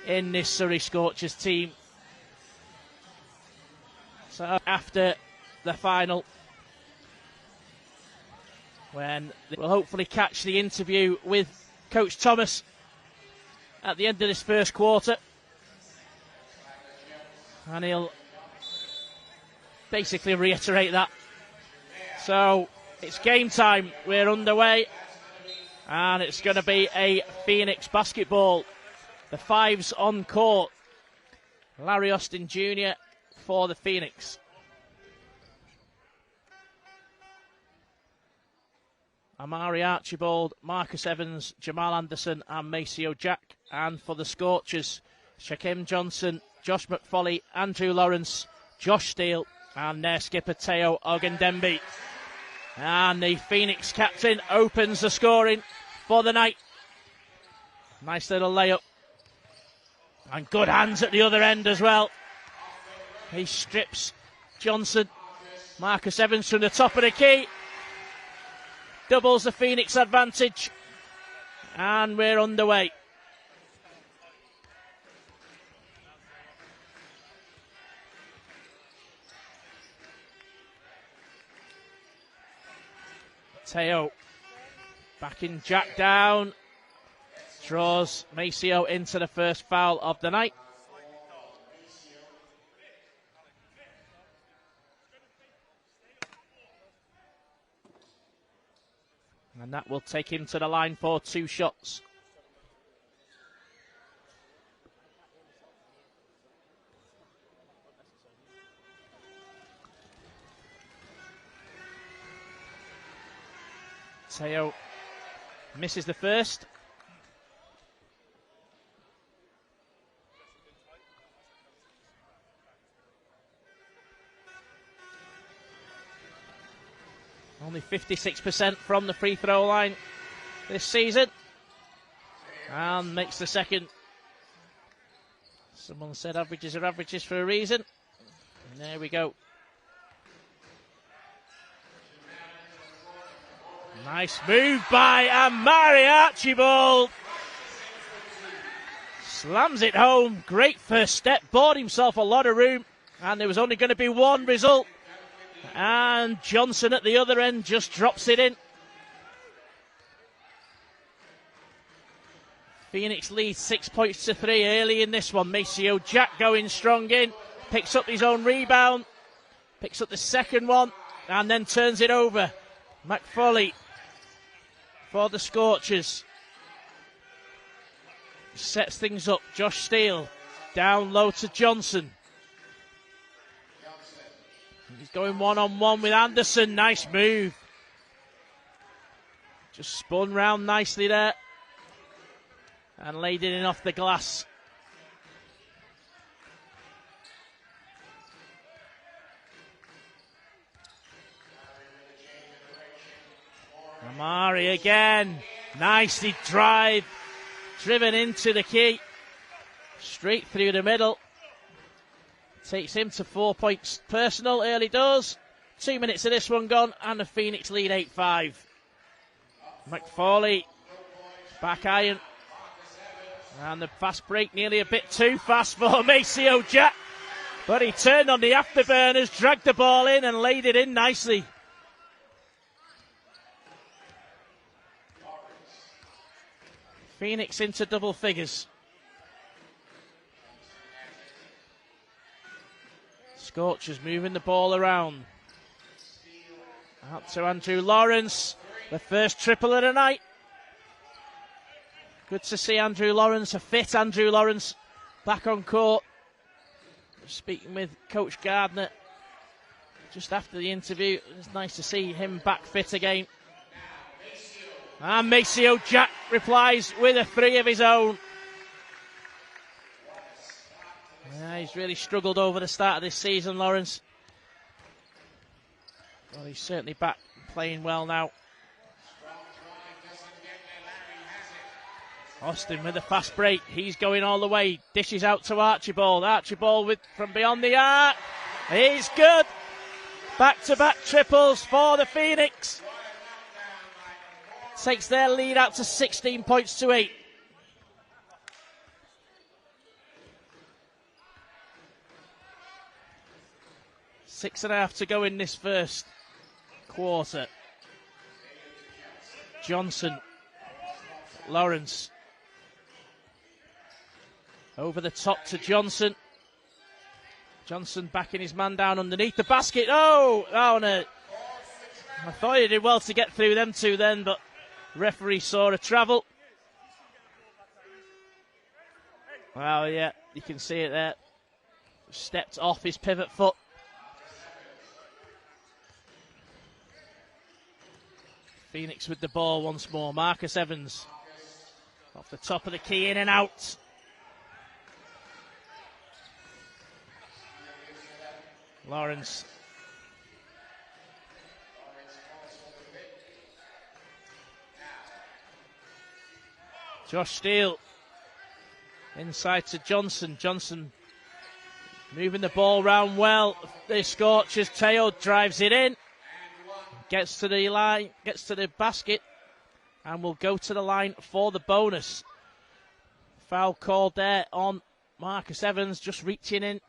in this Surrey Scorchers team. So after the final, when we'll hopefully catch the interview with Coach Thomas at the end of this first quarter, and he'll basically reiterate that. So it's game time, we're underway, and it's going to be a Phoenix basketball. The fives on court. Larry Austin Jr. for the Phoenix. Amari Archibald, Marcus Evans, Jamal Anderson and Maceo Jack. And for the Scorchers, Shaquem Johnson, Josh McFoley, Andrew Lawrence, Josh Steele and their skipper Teo Ogendembe. And the Phoenix captain opens the scoring for the night. Nice little layup. And good hands at the other end as well. He strips Johnson. Marcus Evans from the top of the key. Doubles the Phoenix advantage. And we're underway. Teo backing Jack down. Draws Maceo into the first foul of the night. And that will take him to the line for 2 shots. Teo misses the first. Only 56% from the free throw line this season. And makes the second. Someone said averages are averages for a reason. And there we go. Nice move by Amari Archibald. Slams it home. Great first step. Bought himself a lot of room. And there was only going to be one result. And Johnson at the other end just drops it in. Phoenix leads 6 points to 3 early in this one. Maceo Jack going strong in. Picks up his own rebound. Picks up the second one. And then turns it over. McFoley for the Scorchers. Sets things up. Josh Steele down low to Johnson. He's going one-on-one with Anderson. Nice move. Just spun round nicely there. And laid it in off the glass. Amari again. Nicely driven into the key. Straight through the middle. Takes him to 4 points personal, early doors. 2 minutes of this one gone, and the Phoenix lead 8-5. McFoley, back iron. And the fast break nearly a bit too fast for Maceo Jack. But he turned on the afterburners, dragged the ball in and laid it in nicely. Phoenix into double figures. Scorchers moving the ball around. Out to Andrew Lawrence. The first triple of the night. Good to see Andrew Lawrence, a fit Andrew Lawrence, back on court. Speaking with Coach Gardner just after the interview. It's nice to see him back fit again. And Maceo Jack replies with a 3 of his own. Yeah, he's really struggled over the start of this season, Lawrence. Well, he's certainly back playing well now. Austin with a fast break. He's going all the way. Dishes out to Archibald. Archibald with from beyond the arc. He's good. Back-to-back triples for the Phoenix. Takes their lead out to 16 points to 8. 6.5 to go in this first quarter. Johnson, Lawrence, over the top to Johnson. Johnson backing his man down underneath the basket. Oh, no. I thought he did well to get through them two then, but referee saw a travel. Well, yeah, you can see it there. Stepped off his pivot foot. Phoenix with the ball once more. Marcus Evans off the top of the key, in and out. Lawrence. Josh Steele inside to Johnson. Johnson moving the ball round well. The Scorchers. Teo drives it in. Gets to the line, gets to the basket, and will go to the line for the bonus. Foul called there on Marcus Evans, just reaching in.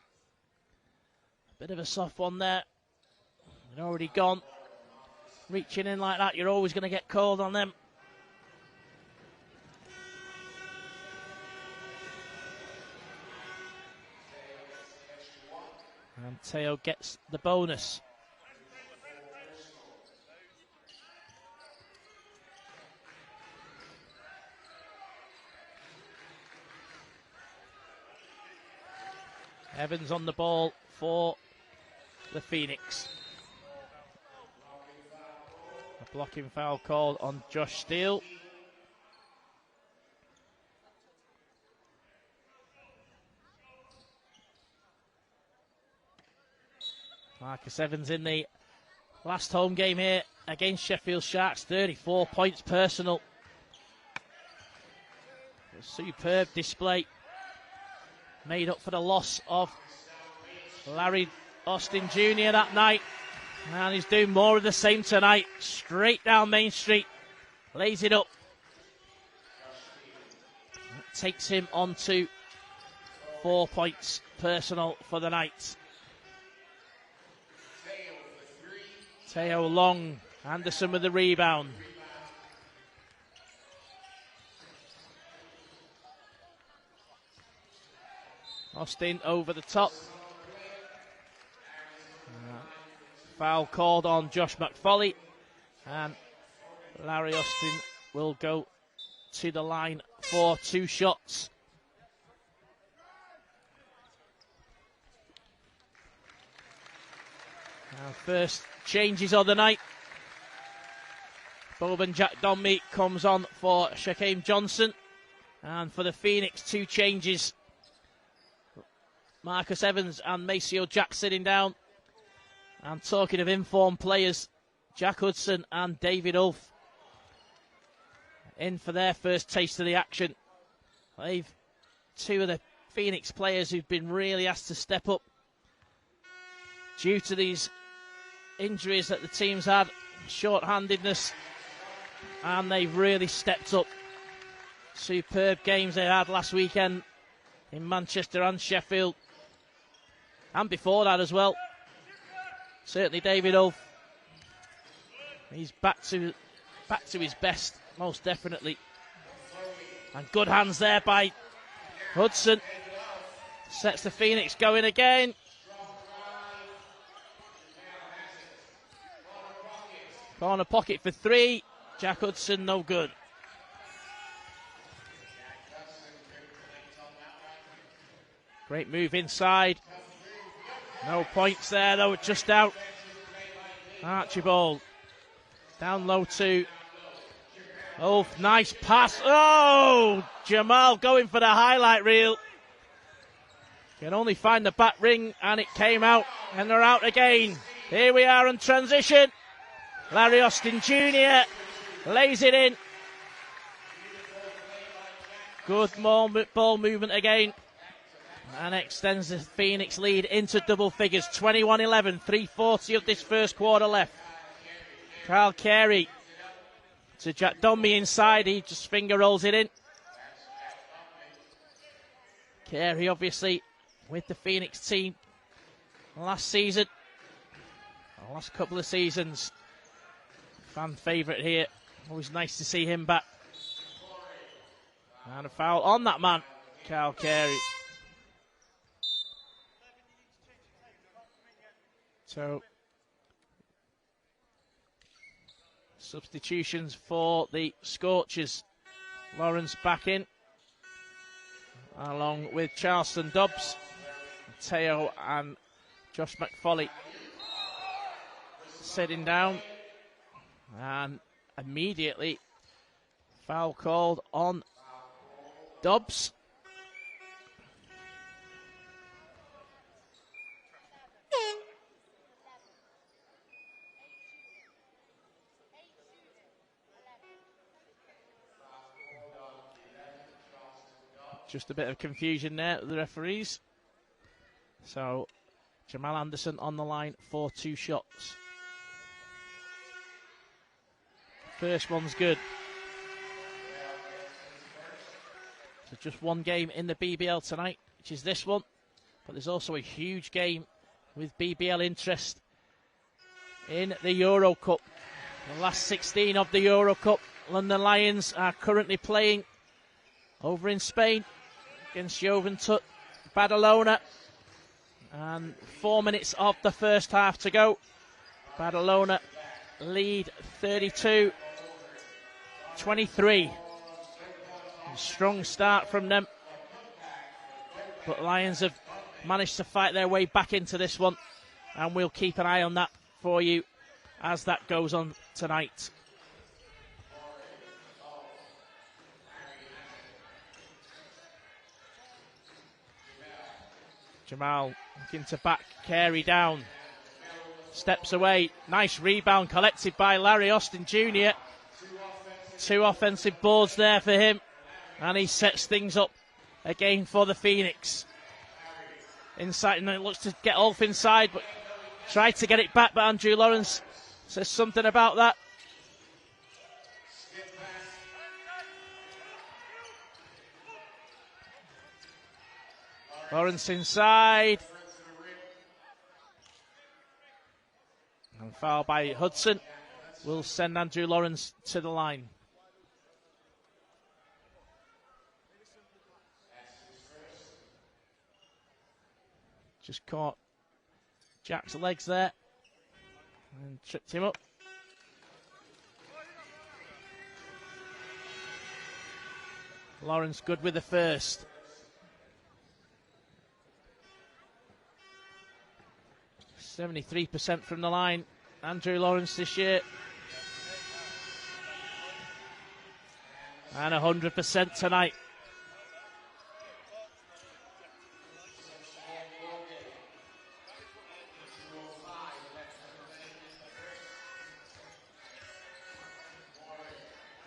Bit of a soft one there. They'd already gone. Reaching in like that, you're always going to get called on them. And Teo gets the bonus. Evans on the ball for the Phoenix. A blocking foul called on Josh Steele. Marcus Evans in the last home game here against Sheffield Sharks, 34 points personal. A superb display. Made up for the loss of Larry Austin Jr. that night. And he's doing more of the same tonight. Straight down Main Street. Lays it up. Takes him on to 4 points personal for the night. Teo long. Anderson with the rebound. Austin over the top. Foul called on Josh McFoley. And Larry Austin will go to the line for 2 shots. Our first changes of the night. Boban Jack Donby comes on for Shaquem Johnson. And for the Phoenix, 2 changes. Marcus Evans and Maceo Jack sitting down. And talking of informed players, Jack Hudson and David Ulf in for their first taste of the action. They've 2 of the Phoenix players who've been really asked to step up due to these injuries that the team's had, short-handedness, and they've really stepped up. Superb games they had last weekend in Manchester and Sheffield. And before that as well. Certainly David Ulf. He's back to his best, most definitely. And good hands there by Hudson. Sets the Phoenix going again. Corner pocket for 3. Jack Hudson, no good. Great move inside. No points there, though, just out. Archibald. Down low to Ulf. Nice pass. Oh! Jamal going for the highlight reel. Can only find the back ring, and it came out, and they're out again. Here we are in transition. Larry Austin Jr. lays it in. Good ball movement again. And extends the Phoenix lead into double figures. 21-11, 3:40 of this first quarter left. Kyle Carey to Jack Donby inside. He just finger rolls it in. Carey obviously with the Phoenix team last season. the last couple of seasons. Fan favourite here. Always nice to see him back. And a foul on that man, Carl Carey. So, substitutions for the Scorchers. Lawrence back in, along with Charleston Dobbs, Teo and Josh McFoley sitting down. And immediately, foul called on Dobbs. Just a bit of confusion there with the referees. So, Jamal Anderson on the line for 2 shots. First one's good. So just one game in the BBL tonight, which is this one. But there's also a huge game with BBL interest in the Euro Cup. The last 16 of the Euro Cup. London Lions are currently playing over in Spain against Juventud Badalona. And 4 minutes of the first half to go. Badalona lead 32-23. Strong start from them. But Lions have managed to fight their way back into this one. And we'll keep an eye on that for you as that goes on tonight. Jamal looking to back Carey down. Steps away. Nice rebound collected by Larry Austin Jr. 2 offensive boards there for him. And he sets things up again for the Phoenix. Inside, and it looks to get Ulf inside, but tried to get it back, but Andrew Lawrence says something about that. Lawrence inside. And foul by Hudson will send Andrew Lawrence to the line. Just caught Jack's legs there and tripped him up. Lawrence good with the first. %73% from the line. Andrew Lawrence this year. And 100% tonight.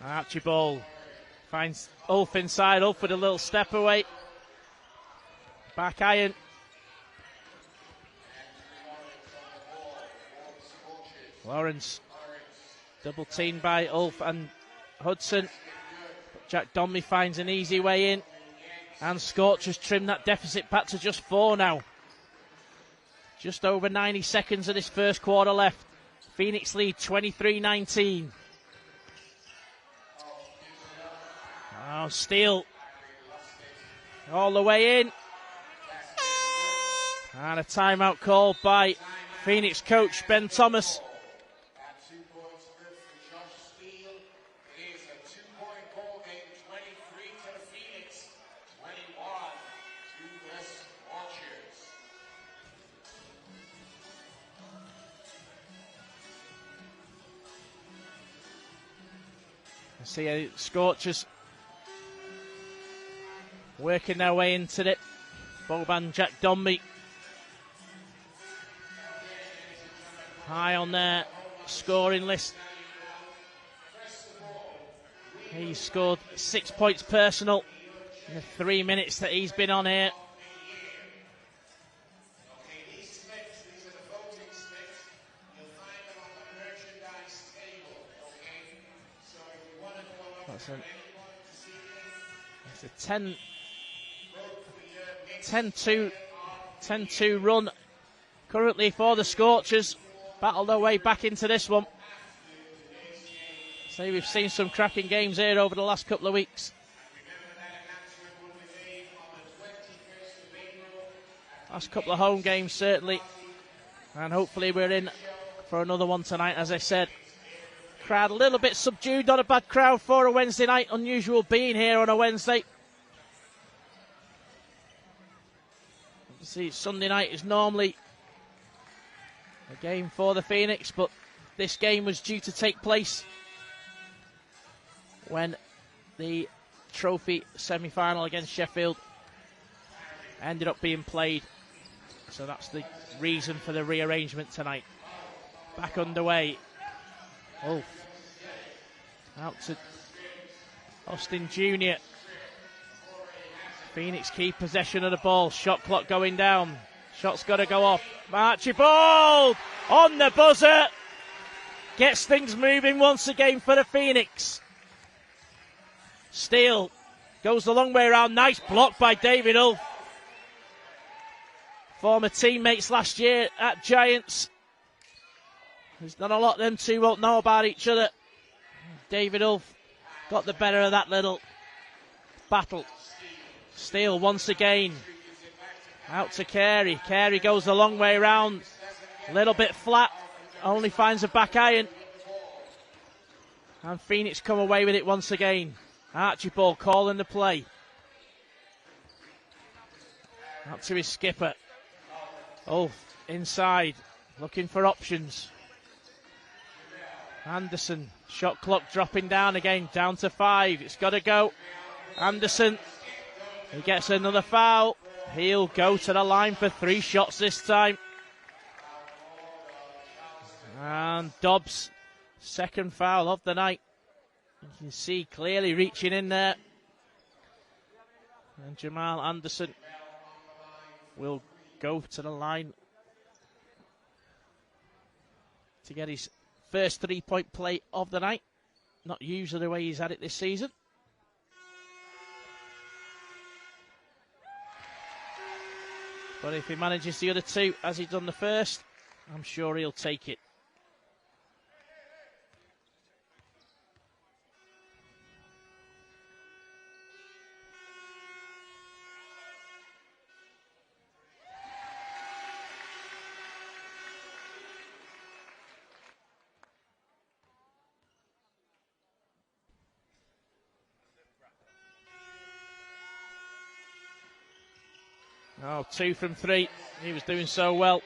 Archibald finds Ulf inside. Ulf with a little step away. Back iron. Lawrence double teamed by Ulf and Hudson. Jack Donley finds an easy way in. And Scorchers trim that deficit back to just 4 now. Just over 90 seconds of this first quarter left. Phoenix lead 23-19. Oh, Steele. All the way in. And a timeout called by Phoenix coach Ben Thomas. See Scorchers working their way into it. Boban Jack Donby high on their scoring list. He's scored 6 points personal in the 3 minutes that he's been on here. It's a 10-2 run currently for the Scorchers. battled their way back into this one. So we've seen some cracking games here over the last couple of weeks. Last couple of home games, certainly. And hopefully we're in for another one tonight, as I said. Crowd a little bit subdued, not a bad crowd for a Wednesday night. Unusual being here on a Wednesday. See, Sunday night is normally a game for the Phoenix, but this game was due to take place when the trophy semi-final against Sheffield ended up being played. So that's the reason for the rearrangement tonight. Back underway. Wolf. Out to Austin Jr. Phoenix keep possession of the ball. Shot clock going down. Shot's got to go off. Archibald on the buzzer. Gets things moving once again for the Phoenix. Steele goes the long way around. Nice block by David Ulf. Former teammates last year at Giants. There's not a lot them two won't know about each other. David Ulf got the better of that little battle. Steele once again. Out to Carey. Carey goes the long way around. A little bit flat. Only finds a back iron. And Phoenix come away with it once again. Archibald calling the play. Out to his skipper. Ulf inside. Looking for options. Anderson. Shot clock dropping down again. Down to 5. It's got to go. Anderson. He gets another foul. He'll go to the line for 3 shots this time. And Dobbs, second foul of the night. You can see clearly reaching in there. And Jamal Anderson will go to the line to get his first 3-point play of the night. Not usually the way he's had it this season. But if he manages the other 2 as he's done the first, I'm sure he'll take it. Oh, 2 from 3. He was doing so well.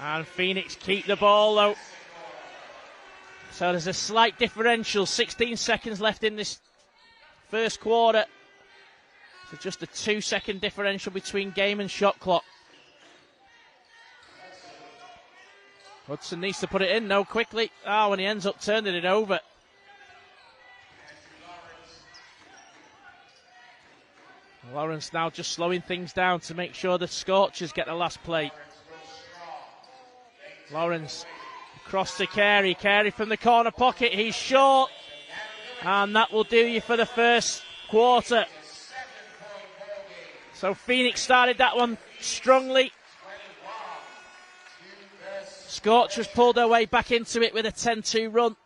And Phoenix keep the ball, though. So there's a slight differential. 16 seconds left in this first quarter. So just a 2-second differential between game and shot clock. Hudson needs to put it in, no, quickly. Oh, and he ends up turning it over. Lawrence now just slowing things down to make sure the Scorchers get the last play. Lawrence across to Carey. Carey from the corner pocket. He's short. And that will do you for the first quarter. So Phoenix started that one strongly. Scorchers pulled their way back into it with a 10-2 run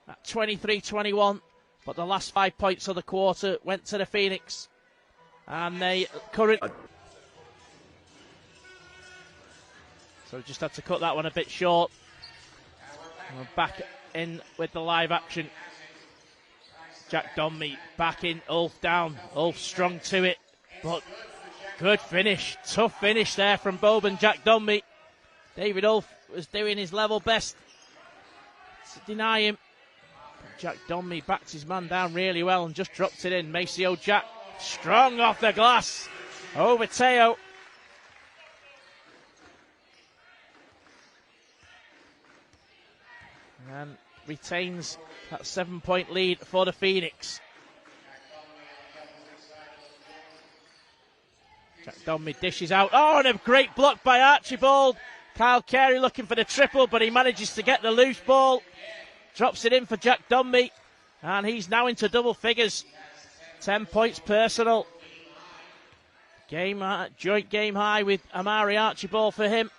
at 23-21. But the last 5 points of the quarter went to the Phoenix. And they currently... So just had to cut that one a bit short. And we're back in with the live action. Jack Donmy back in, Ulf down. Ulf strong to it, but good finish. Tough finish there from Boban Jack Donmy. David Ulf was doing his level best to deny him. But Jack Donmy backed his man down really well and just dropped it in. Maceo Jack strong off the glass over Teo. And retains that 7-point lead for the Phoenix. Jack Donmy dishes out. Oh, and a great block by Archibald. Kyle Carey looking for the triple, but he manages to get the loose ball. Drops it in for Jack Donmy. And he's now into double figures. 10 points personal. Joint game high with Amari Archibald for him.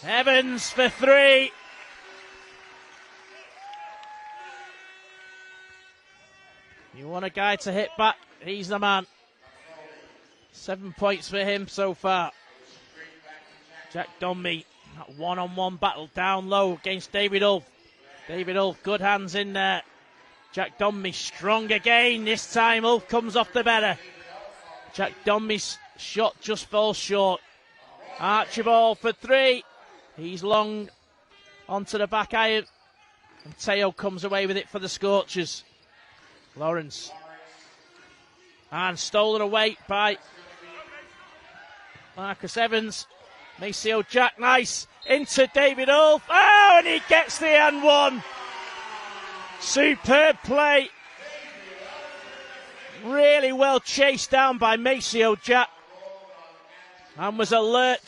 Evans for 3. You want a guy to hit back, he's the man. 7 points for him so far. Jack Dunby, that one-on-one battle down low against David Ulf. David Ulf, good hands in there. Jack Dunby strong again. This time Ulf comes off the better. Jack Dunby's shot just falls short. Archibald for 3. He's long onto the back iron. And Teo comes away with it for the Scorchers. Lawrence. And stolen away by Marcus Evans. Maceo Jack, nice. Into David Ulf. Oh, and he gets the and one. Superb play. Really well chased down by Maceo Jack. And was alert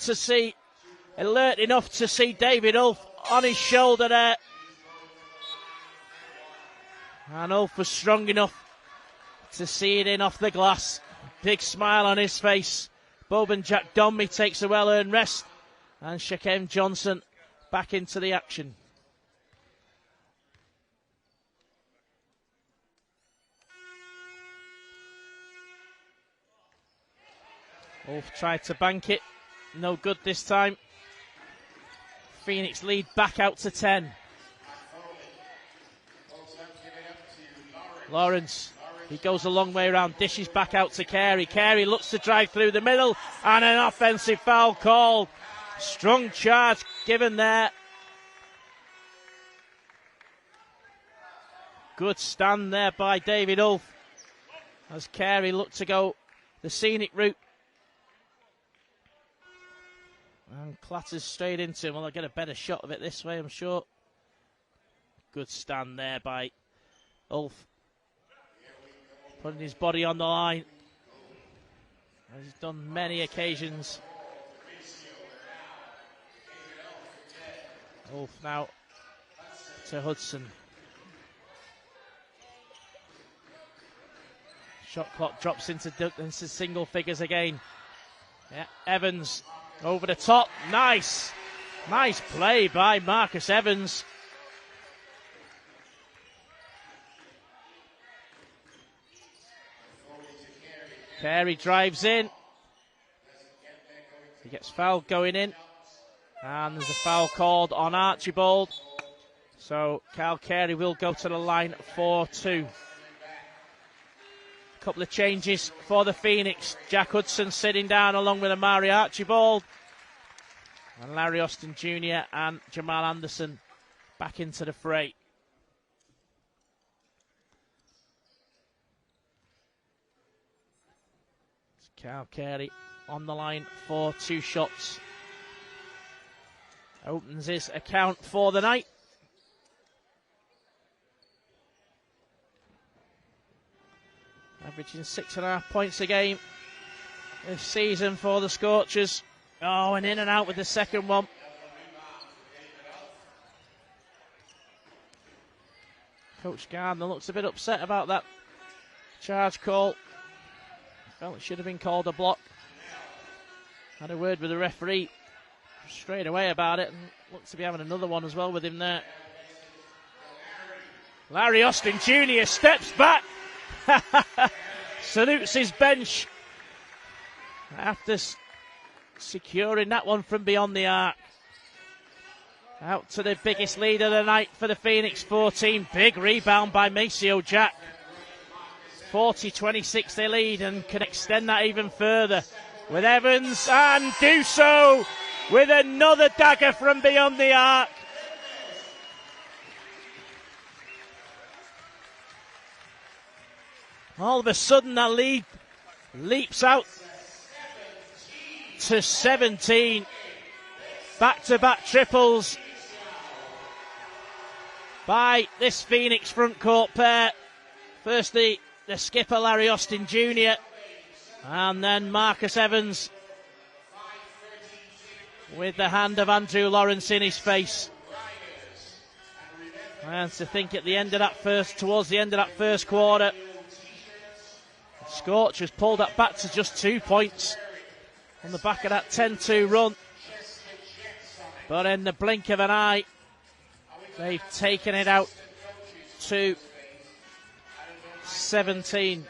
enough to see David Ulf on his shoulder there. And Ulf was strong enough to see it in off the glass. Big smile on his face. Boban Jack Dunby takes a well-earned rest. And Shaquem Johnson back into the action. Ulf tried to bank it. No good this time. Phoenix lead back out to 10. Lawrence, he goes a long way around, dishes back out to Carey. Carey looks to drive through the middle, and an offensive foul called. Strong charge given there. Good stand there by David Ulf as Carey looked to go the scenic route. And clatters straight into him. Well, I'll get a better shot of it this way, I'm sure. Good stand there by Ulf. Putting his body on the line. As he's done many occasions. Ulf now to Hudson. Shot clock drops into single figures again. Yeah, Evans over the top. Nice. Nice play by Marcus Evans. Carey drives in. He gets fouled going in. And there's a foul called on Archibald. So Kyle Carey will go to the line for 2. Couple of changes for the Phoenix. Jack Hudson sitting down along with Amari Archibald. And Larry Austin Jr. and Jamal Anderson back into the fray. Kyle Carey on the line for 2 shots. Opens his account for the night. Averaging 6.5 points a game this season for the Scorchers. Oh, and in and out with the second one. Coach Gardner looks a bit upset about that charge call. Felt it should have been called a block. Had a word with the referee straight away about it, and looks to be having another one as well with him there. Larry Austin Jr. steps back. Salutes his bench after securing that one from beyond the arc. Out to the biggest lead of the night for the Phoenix 14. Big rebound by Maceo Jack. 40-26 they lead and can extend that even further with Evans, and do so with another dagger from beyond the arc. All of a sudden that lead leaps out to 17. Back-to-back triples by this Phoenix front court pair. Firstly, the skipper Larry Austin Jr. and then Marcus Evans with the hand of Andrew Lawrence in his face. And to think at the end of that towards the end of that first quarter, Scorchers pulled that back to just 2 points on the back of that 10-2 run. But in the blink of an eye, they've taken it out to 17.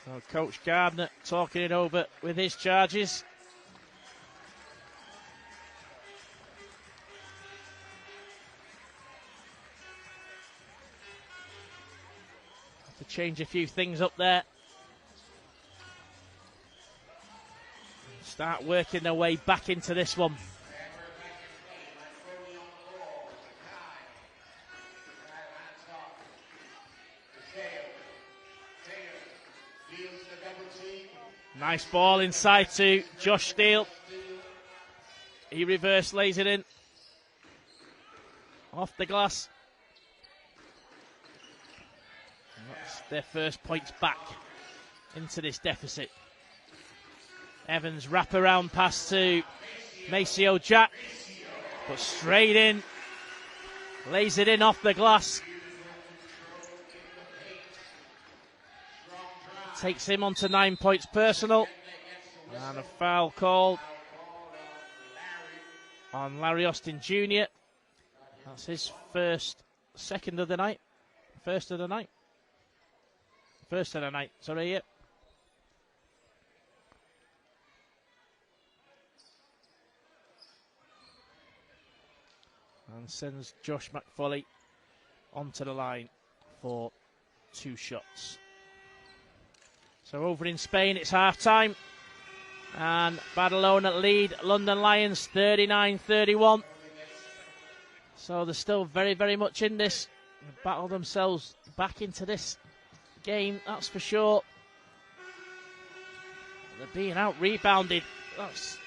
So Coach Gardner talking it over with his charges. Have to change a few things up there. Start working their way back into this one. Nice ball inside to Josh Steele. He reverse lays it in. Off the glass. And that's their first points back into this deficit. Evans wrap around pass to Maceo Jack. But straight in. Lays it in off the glass. Takes him on to 9 points personal. And a foul called on Larry Austin Jr. That's his second of the night. First of the night, sorry, yeah. And sends Josh McFoley onto the line for 2 shots. So over in Spain, it's half-time. And Badalona lead London Lions 39-31. So they're still very, very much in this. They battle themselves back into this game, that's for sure. They're being out-rebounded. That's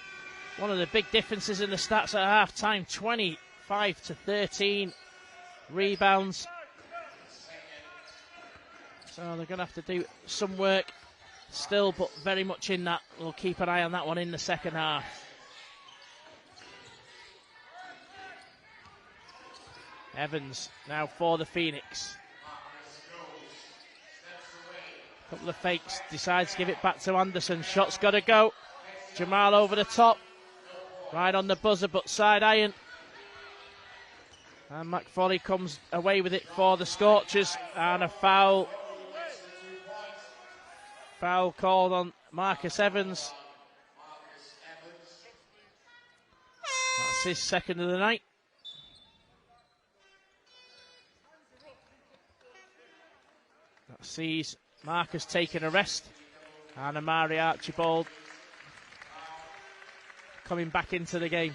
one of the big differences in the stats at half-time. 25-13 rebounds. So they're going to have to do some work still, but very much in that. We'll keep an eye on that one in the second half. Evans now for the Phoenix. Couple of fakes, decides to give it back to Anderson. Shot's got to go. Jamal over the top. Right on the buzzer, but side iron. And McFoley comes away with it for the Scorchers. And a foul. Foul called on Marcus Evans. That's his second of the night. That sees Marcus taking a rest. And Amari Archibald coming back into the game.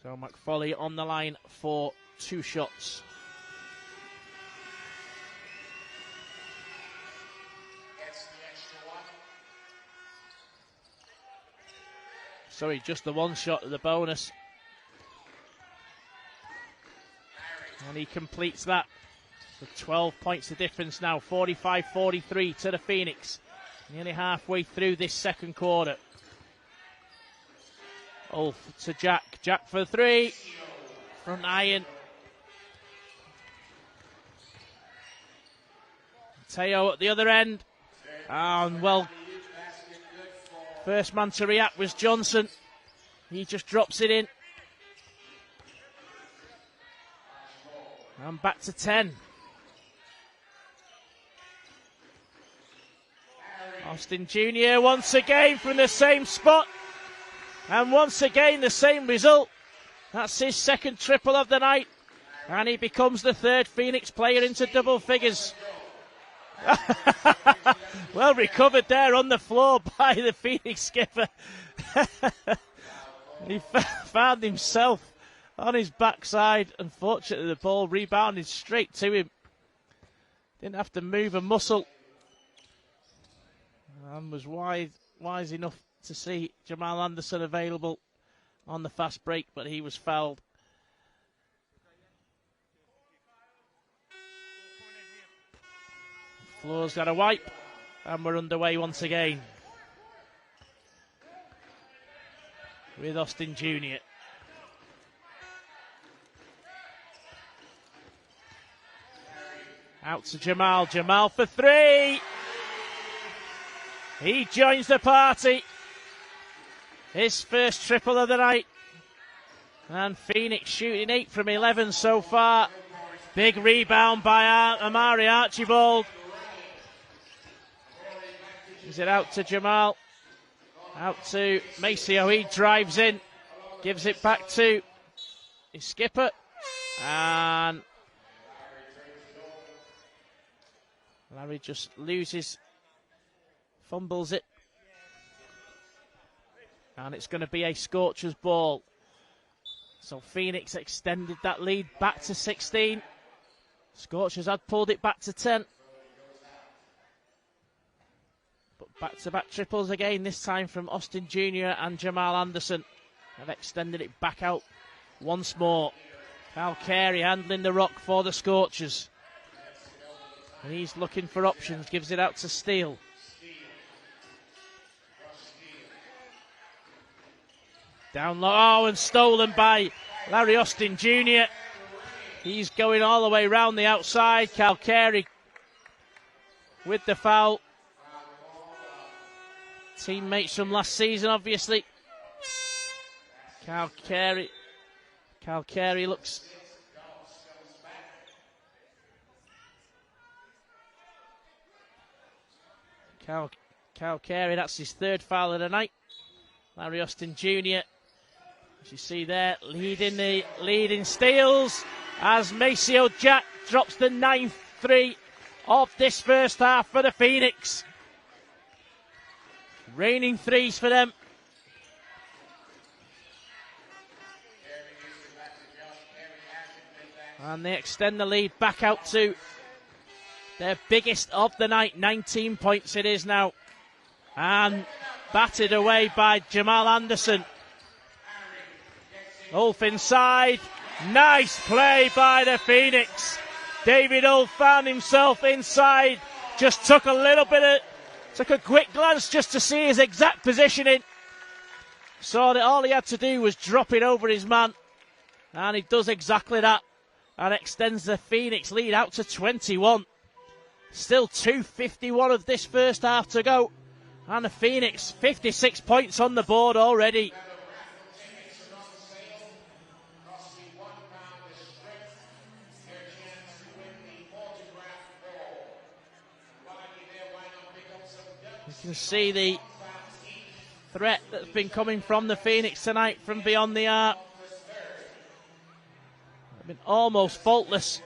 So McFoley on the line for 2 shots. Sorry, just the 1 shot of the bonus. And he completes that. So 12 points of difference now. 45-43 to the Phoenix. Nearly halfway through this second quarter. Ulf to Jack. Jack for 3. Front iron. Teo at the other end. And well, first man to react was Johnson. He just drops it in. And back to 10. Austin Jr. once again from the same spot. And once again, the same result. That's his second triple of the night. And he becomes the 3rd Phoenix player into double figures. Well recovered there on the floor by the Phoenix skipper. He found himself on his backside. Unfortunately, the ball rebounded straight to him. Didn't have to move a muscle. And was wise enough to see Jamal Anderson available on the fast break, but he was fouled. Floor's got a wipe, and we're underway once again with Austin Jr. Out to Jamal. Jamal for three. He joins the party. His first triple of the night. And Phoenix shooting 8 from 11 so far. Big rebound by Amari Archibald. Gives it out to Jamal. Out to Maceo. He drives in. Gives it back to his skipper. And Larry just loses, fumbles it. And it's going to be a Scorchers ball. So Phoenix extended that lead back to 16. Scorchers had pulled it back to 10. But back-to-back triples again, this time from Austin Jr. and Jamal Anderson. Have extended it back out once more. Cal Carey handling the rock for the Scorchers. And he's looking for options, gives it out to Steele. Down low, and stolen by Larry Austin Jr. He's going all the way round the outside. Cal Carey with the foul. Teammates from last season, obviously. Cal Carey looks... Cal Carey, that's his third foul of the night. Larry Austin Jr., as you see there, leading steals as Maceo Jack drops the 9th three of this first half for the Phoenix. Raining threes for them. And they extend the lead back out to their biggest of the night. 19 points it is now. And batted away by Jamal Anderson. Ulf inside. Nice play by the Phoenix. David Ulf found himself inside. Just took a quick glance just to see his exact positioning. Saw that all he had to do was drop it over his man. And he does exactly that. And extends the Phoenix lead out to 21. Still 2:51 of this first half to go. And the Phoenix, 56 points on the board already. You can see the threat that's been coming from the Phoenix tonight from beyond the arc. They've been almost faultless.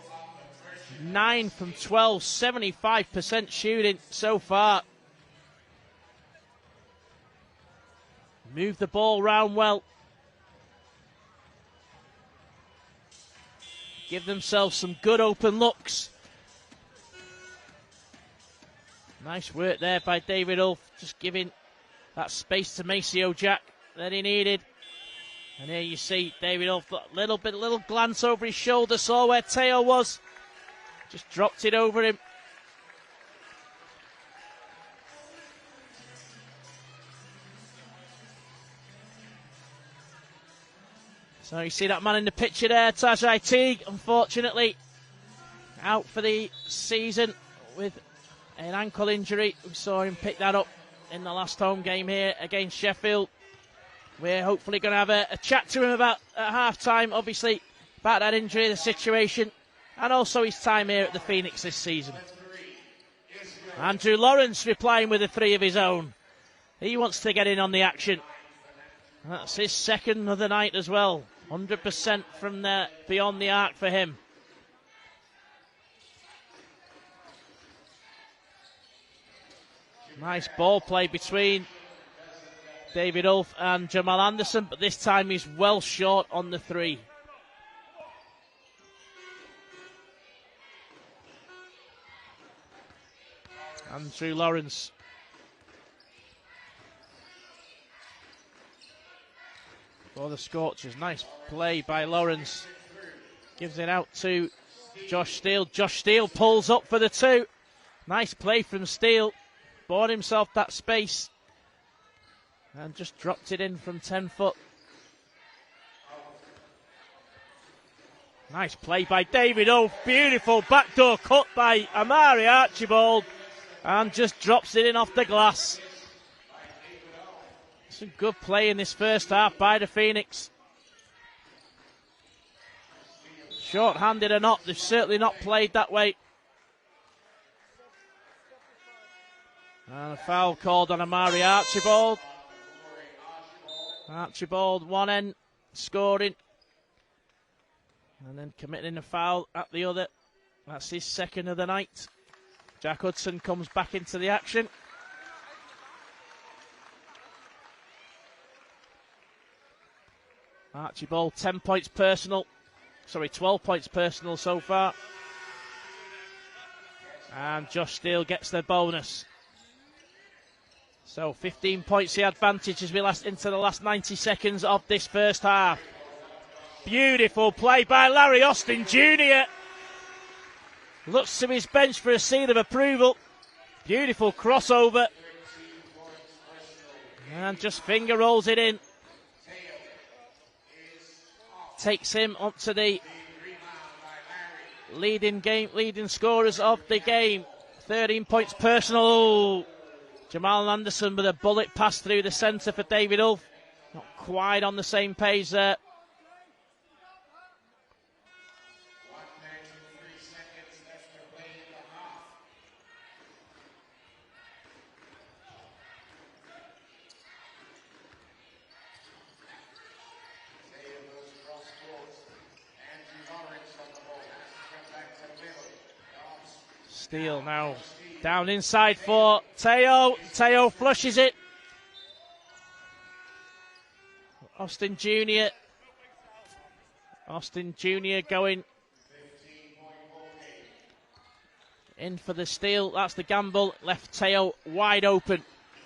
9 from 12, 75% shooting so far. Move the ball round well. Give themselves some good open looks. Nice work there by David Ulf, just giving that space to Maceo Jack that he needed. And here you see David Ulf, a little glance over his shoulder, saw where Teo was. Just dropped it over him. So you see that man in the picture there, Tajai Teague, unfortunately out for the season with an ankle injury. We saw him pick that up in the last home game here against Sheffield. We're hopefully going to have a chat to him about at half-time, obviously, about that injury, the situation, and also his time here at the Phoenix this season. Andrew Lawrence replying with a three of his own. He wants to get in on the action. That's his second of the night as well. 100% from there beyond the arc for him. Nice ball play between David Ulf and Jamal Anderson, but this time he's well short on the three. Andrew Lawrence. For the Scorchers. Nice play by Lawrence. Gives it out to Josh Steele. Josh Steele pulls up for the two. Nice play from Steele. Bought himself that space. And just dropped it in from 10 foot. Nice play by David Oath. Beautiful backdoor cut by Amari Archibald. And just drops it in off the glass. Some good play in this first half by the Phoenix. Short-handed or not, they've certainly not played that way. And a foul called on Amari Archibald. Archibald, one end, scoring. And then committing a foul at the other. That's his second of the night. Jack Hudson comes back into the action. Archibald, 10 points personal. Sorry, 12 points personal so far. And Josh Steele gets the bonus. So 15 points the advantage as we into the last 90 seconds of this first half. Beautiful play by Larry Austin Jr. Looks to his bench for a seal of approval. Beautiful crossover. And just finger rolls it in. Takes him onto the leading scorers of the game. 13 points personal. Jamal Anderson with a bullet pass through the centre for David Ulf. Not quite on the same page there. Steele now down inside for Teo. Teo flushes it. Austin Jr. going in for the steal. That's the gamble. Left Teo wide open.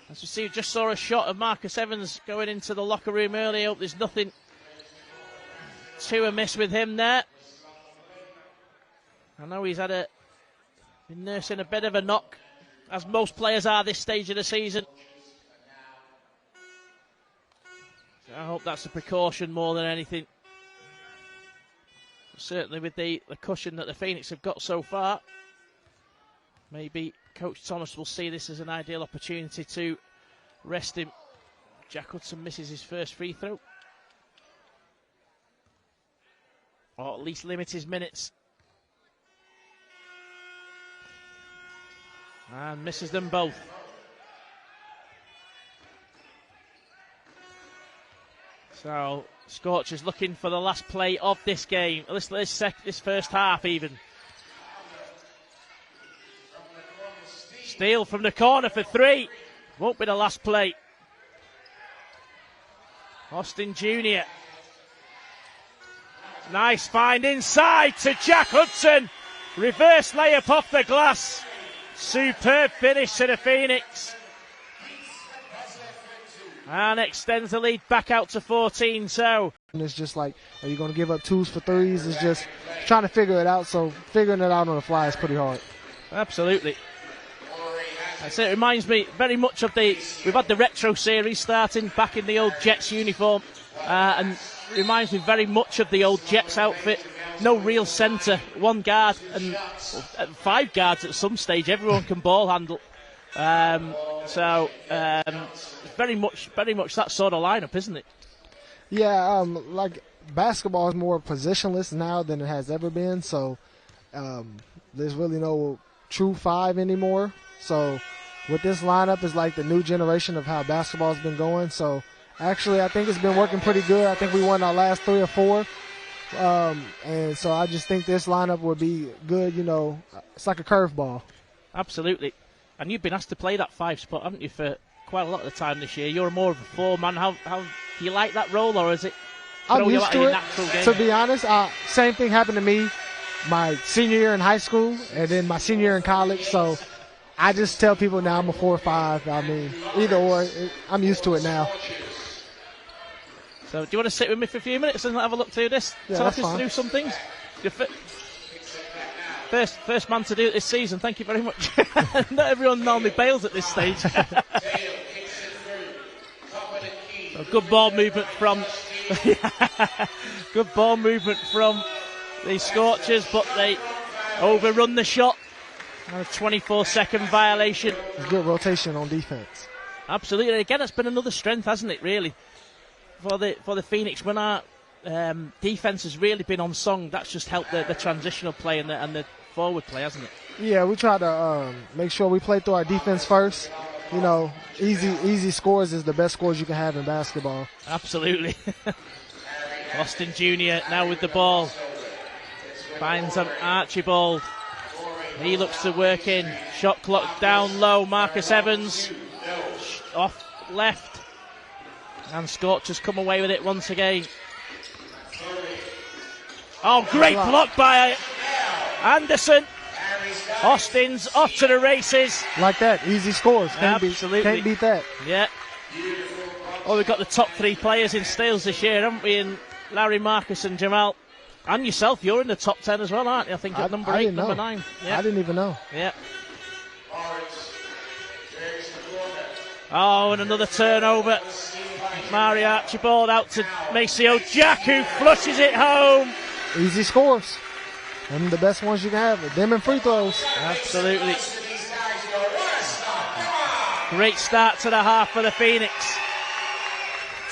As we see, we just saw a shot of Marcus Evans going into the locker room earlier. Hope there's nothing too amiss with him there. I know he's been nursing a bit of a knock, as most players are this stage of the season. So I hope that's a precaution more than anything. Certainly with the cushion that the Phoenix have got so far, maybe Coach Thomas will see this as an ideal opportunity to rest him. Jack Hudson misses his first free throw, or at least limit his minutes. And misses them both. So Scorchers looking for the last play of this game, this first half even. Steele from the corner for three. Won't be the last play. Austin Jr. Nice find inside to Jack Hudson. Reverse layup off the glass. Superb finish to the Phoenix. And extends the lead back out to 14. So it's just like, are you going to give up twos for threes? It's just trying to figure it out. So figuring it out on the fly is pretty hard. Absolutely. It reminds me very much of we've had the retro series starting back in the old Jets uniform. And it reminds me very much of the old Jets outfit. No real centre, one guard, and five guards at some stage. Everyone can ball handle. Very much that sort of lineup, isn't it? Yeah, like basketball is more positionless now than it has ever been. So there's really no true five anymore. So with this lineup is like the new generation of how basketball's been going. So actually, I think it's been working pretty good. I think we won our last 3 or 4. And so I just think this lineup would be good. It's like a curveball. Absolutely. And you've been asked to play that 5 spot, haven't you, for quite a lot of the time this year? You're more of a 4-man. How do you like that role, or is it? I'm used to it. To be honest, same thing happened to me my senior year in high school and then my senior year in college. So I just tell people now I'm a 4 or 5. I mean, either or, I'm used to it now. So do you want to sit with me for a few minutes and have a look through this? Yeah, Talk that's us fine. through some things. First man to do it this season. Thank you very much. Not everyone normally bails at this stage. A good ball movement from the Scorchers, but they overrun the shot. And a 24-second violation. Good rotation on defense. Absolutely. And again, it's been another strength, hasn't it? Really, for the Phoenix, when our defense has really been on song, that's just helped the transitional play and the forward play, hasn't it? Yeah, we try to make sure we play through our defense first. You know, easy scores is the best scores you can have in basketball. Absolutely. Austin Jr. now with the ball. Finds an Archibald. He looks to work in. Shot clock down low. Marcus Evans off left. And Scorchers come away with it once again. Oh, great block by Anderson. Austin's off to the races. Like that, easy scores. Can't beat that. Yeah. Oh, we've got the top 3 players in steals this year, haven't we? In Larry, Marcus and Jamal. And yourself, you're in the top 10 as well, aren't you? I think at number 8, number 9. Yeah. I didn't even know. Yeah. Oh, and another turnover. Mari Archibald out to Maceo Jack, who flushes it home. Easy scores. And the best ones you can have. Them and free throws. Absolutely. Great start to the half for the Phoenix.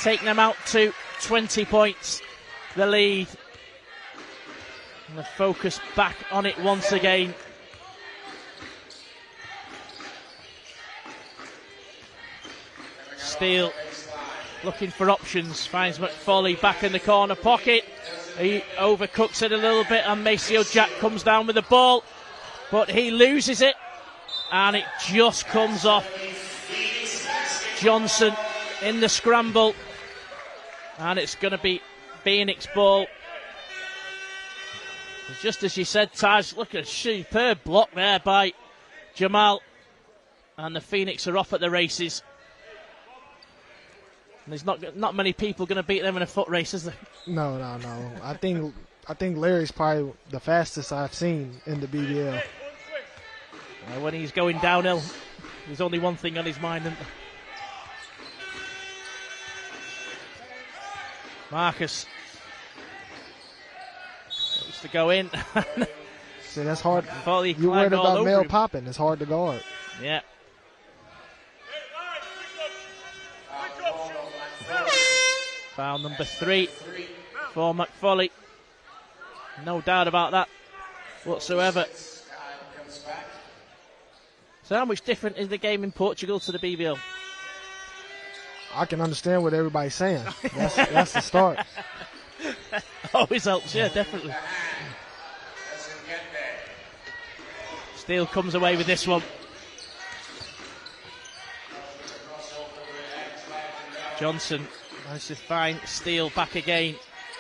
Taking them out to 20 points. The lead. And the focus back on it once again. Steele looking for options. Finds McFoley back in the corner pocket. He overcooks it a little bit, and Maceo Jack comes down with the ball, but he loses it, and it just comes off Johnson in the scramble, and it's going to be Phoenix ball. Just as you said, Taj, look at a superb block there by Jamal, and the Phoenix are off at the races. And there's not many people going to beat them in a foot race, is there? No. I think Larry's probably the fastest I've seen in the BBL. When he's going downhill, there's only one thing on his mind, isn't there? Marcus used to go in. See, that's hard. You're worried about Mel popping. It's hard to guard. Yeah. Foul number 3 for McFoley. No doubt about that whatsoever. So how much different is the game in Portugal to the BBL? I can understand what everybody's saying. That's the start. Always helps, yeah, definitely. Steele comes away with this one. Johnson managed to find Steele back again.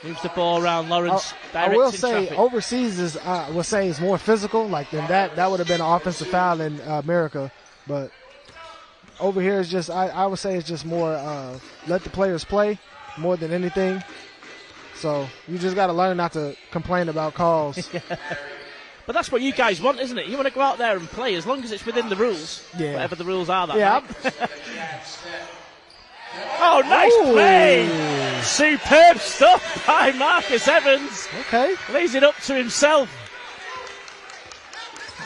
Moves the ball around. Lawrence I will directs say traffic. overseas is more physical. Like than that would have been an offensive foul in America. But over here is just I would say it's just more let the players play more than anything. So you just got to learn not to complain about calls. Yeah. But that's what you guys want, isn't it? You want to go out there and play as long as it's within the rules. Yeah. Whatever the rules are that yeah. night. Oh, nice play! Superb stuff by Marcus Evans. Okay. Lays it up to himself.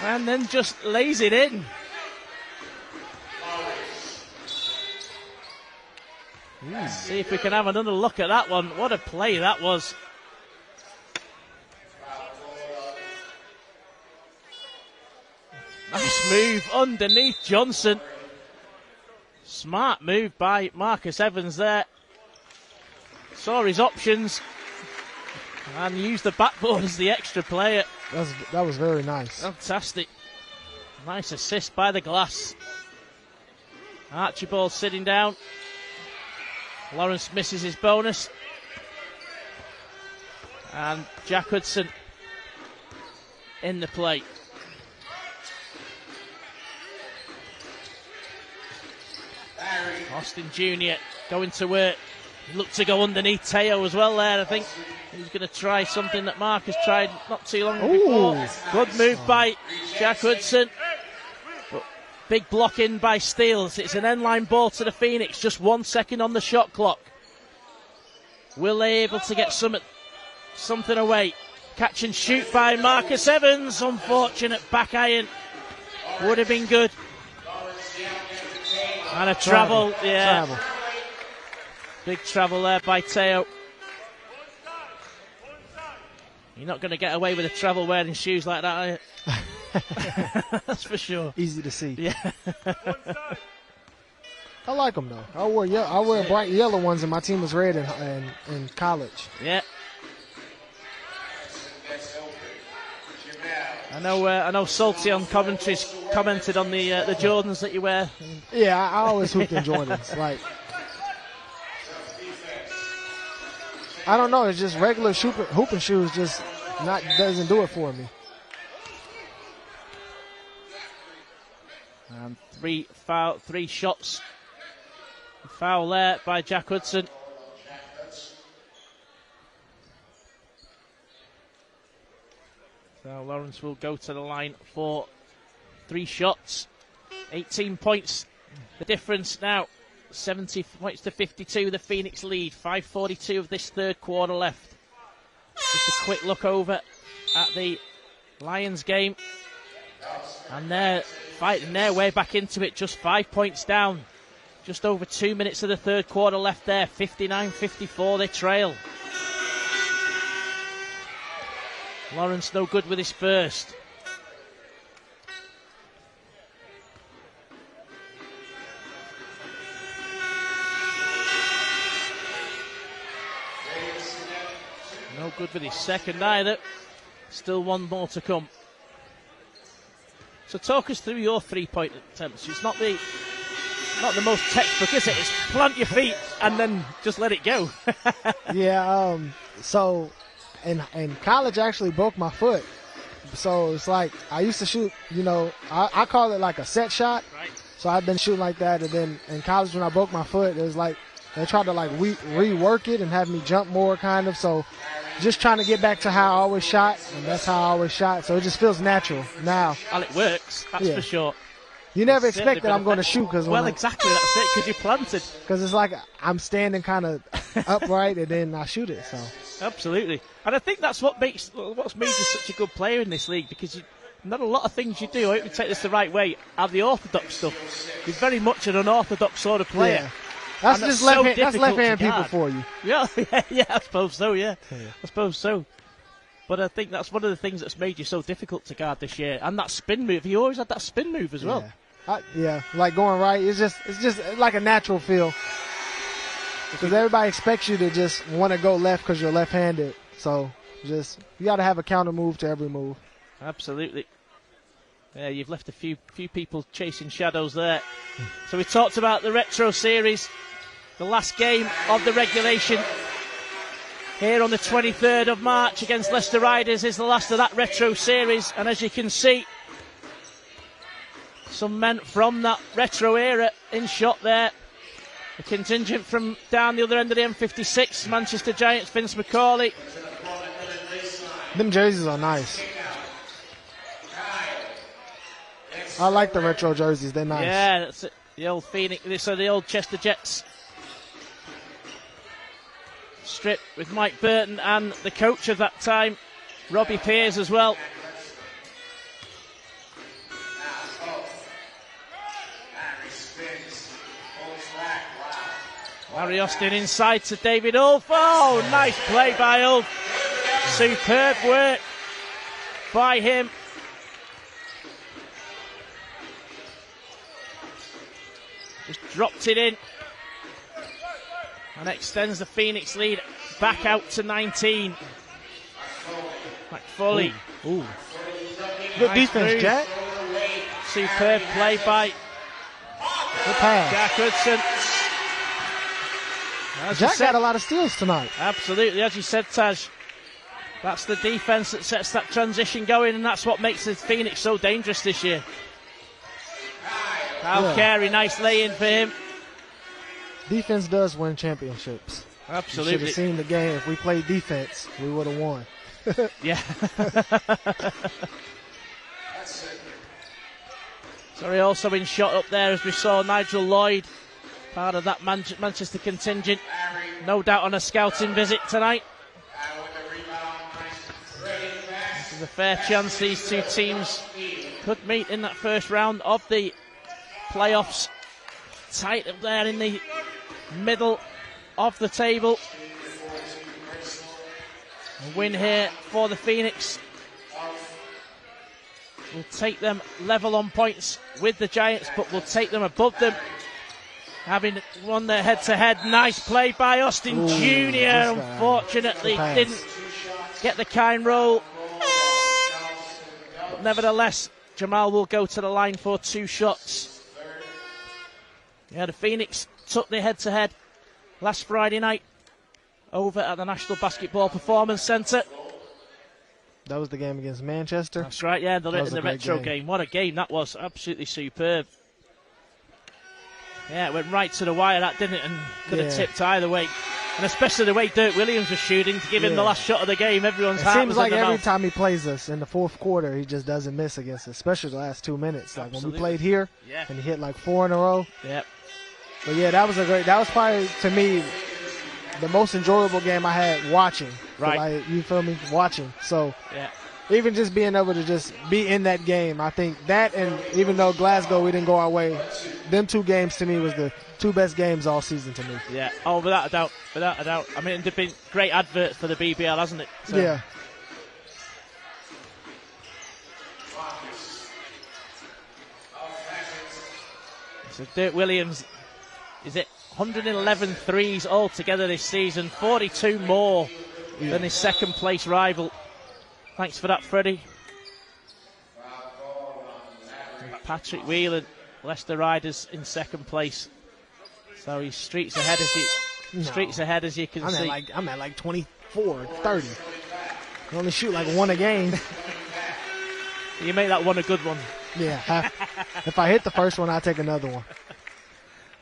And then just lays it in. See if we can have another look at that one. What a play that was. Nice move underneath Johnson. Smart move by Marcus Evans there. Saw his options and used the backboard as the extra player. That was very nice. Fantastic. Nice assist by the glass. Archibald sitting down. Lawrence misses his bonus. And Jack Hudson in the play. Austin Jr. going to work. He looked to go underneath Teo as well there. I think he's going to try something that Marcus tried not too long before. Good move by Jack Hudson. But big block in by Steele. It's an end-line ball to the Phoenix. Just 1 second on the shot clock. Will they able to get something away? Catch and shoot by Marcus Evans. Unfortunate back iron. Would have been good. And a travel. Yeah. Travel. Big travel there by Teo. You're not going to get away with a travel wearing shoes like that, are you? That's for sure. Easy to see. Yeah. I like them though. I wear bright yellow ones, and my team was red in college. Yeah. I know Salty on commentary's commented on the Jordans that you wear. Yeah, I always hooped in Jordans. Like, I don't know, it's just regular hooping shoes just doesn't do it for me. And three shots. Foul there by Jack Hudson. So Lawrence will go to the line for 3 shots. 18 points. The difference now. 70 points to 52. The Phoenix lead. 5:42 of this third quarter left. Just a quick look over at the Lions game. And they're fighting their way back into it. Just 5 points down. Just over 2 minutes of the third quarter left there. 59-54 they trail. Lawrence no good with his first. No good with his second either. Still one more to come. So talk us through your 3-point attempts. It's not the most textbook, is it? It's plant your feet and then just let it go. Yeah, so in college I actually broke my foot. So it's like I used to shoot, I call it like a set shot. Right. So I've been shooting like that, and then in college when I broke my foot, it was like they tried to like rework it and have me jump more kind of. So just trying to get back to how I always shot, and that's how I always shot. So it just feels natural now. Well, it works, that's for sure. You never expect that I'm going to shoot because exactly, that's it, because you planted. Because it's like I'm standing kind of upright and then I shoot it. So absolutely, and I think that's what's made you such a good player in this league, because not a lot of things you do, I hope you take this the right way, are the orthodox stuff. You're very much an unorthodox sort of player. Yeah. That's just left-hand people for you. Yeah, I suppose so, yeah. I suppose so. But I think that's one of the things that's made you so difficult to guard this year. And that spin move, he always had that spin move as well. Like going right, it's just like a natural feel. Because everybody expects you to just want to go left because you're left-handed. So you got to have a counter move to every move. Absolutely. Yeah, you've left a few people chasing shadows there. So we talked about the Retro Series. The last game of the regulation here on the 23rd of March against Leicester Riders is the last of that Retro Series. And as you can see, some men from that retro era in shot there. The contingent from down the other end of the M56, Manchester Giants, Vince McCauley. Them jerseys are nice. I like the retro jerseys, they're nice. Yeah, that's it. The old Phoenix, so the old Chester Jets strip with Mike Burton and the coach of that time, Robbie Pears as well. Larry Austin inside to David Ulf. Oh, nice play by Ulf. Superb work by him. Just dropped it in and extends the Phoenix lead back out to 19. McFoley. Ooh. Good defense, move. Jack. Superb play by Good pass. Jack Hudson. Jack got a lot of steals tonight. Absolutely, as you said, Taj. That's the defense that sets that transition going, and that's what makes the Phoenix so dangerous this year. Kyle Carey, nice lay-in for him. Defense does win championships. Absolutely. You should have seen the game. If we played defense, we would have won. Yeah. Sorry, also in shot up there as we saw Nigel Lloyd, part of that Manchester contingent. No doubt on a scouting visit tonight. This is a fair chance these two teams could meet in that first round of the playoffs. Tight up there in the middle of the table. A win here for the Phoenix will take them level on points with the Giants, but will take them above them, having won their head-to-head. Nice play by Austin Jr. Unfortunately didn't get the kind roll, but nevertheless Jamal will go to the line for 2 shots. Yeah, the Phoenix took the head-to-head last Friday night over at the National Basketball Performance Centre. That was the game against Manchester. That's right, yeah, in the retro game. What a game that was. Absolutely superb. Yeah, it went right to the wire, that didn't it? And could have tipped either way. And especially the way Dirk Williams was shooting to give him the last shot of the game. Everyone's heart was in the mouth. It seems like every time he plays us in the fourth quarter, he just doesn't miss against us, especially the last 2 minutes. Like when we played here, and he hit like 4 in a row. Yep. But yeah, that was probably, to me, the most enjoyable game I had watching. Right. You feel me? Watching. So even just being able to just be in that game, I think that, and even though Glasgow, we didn't go our way, them 2 games to me was the 2 best games all season to me. Yeah. Oh, without a doubt. Without a doubt. I mean, it's been great adverts for the BBL, hasn't it? So. Yeah. So Dirk Williams is it 111 threes altogether this season, 42 more than his second place rival. Thanks for that, Freddie. Patrick Whelan, Leicester Riders in second place. So he streets ahead as you can see. I'm at like 24, 30. I only shoot like 1 a game. You make that one a good one. Yeah. If I hit the first one, I'll take another one.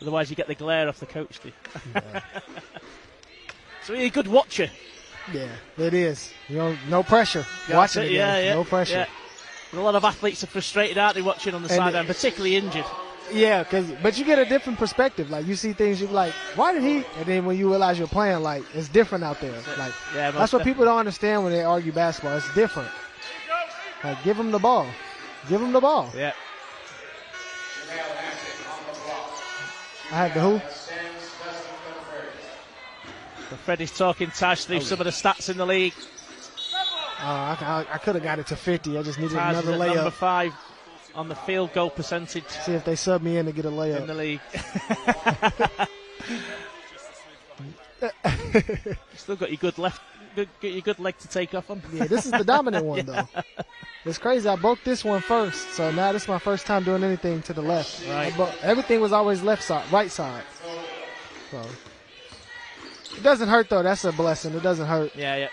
Otherwise, you get the glare off the coach. Yeah. So you're a good watcher. Yeah, it is. No pressure. Watching it, no pressure. Yeah. A lot of athletes are frustrated, aren't they, watching on the sideline, particularly injured. Yeah, but you get a different perspective. Like, you see things, you're like, why did he? And then when you realize you're playing, like, it's different out there. Like, that's what people don't understand when they argue basketball. It's different. Like, give him the ball. Give him the ball. Yeah. I have the who? So Freddie's talking Taj through some of the stats in the league. I could have got it to 50. I just needed Taj another is layup. Number 5 on the field goal percentage. See if they sub me in to get a layup. In the league. Still got your good leg to take off on. Yeah, this is the dominant one, though. It's crazy. I broke this one first, so now this is my first time doing anything to the left. Right. Everything was always left side, right side. So it doesn't hurt, though. That's a blessing. It doesn't hurt. Yeah.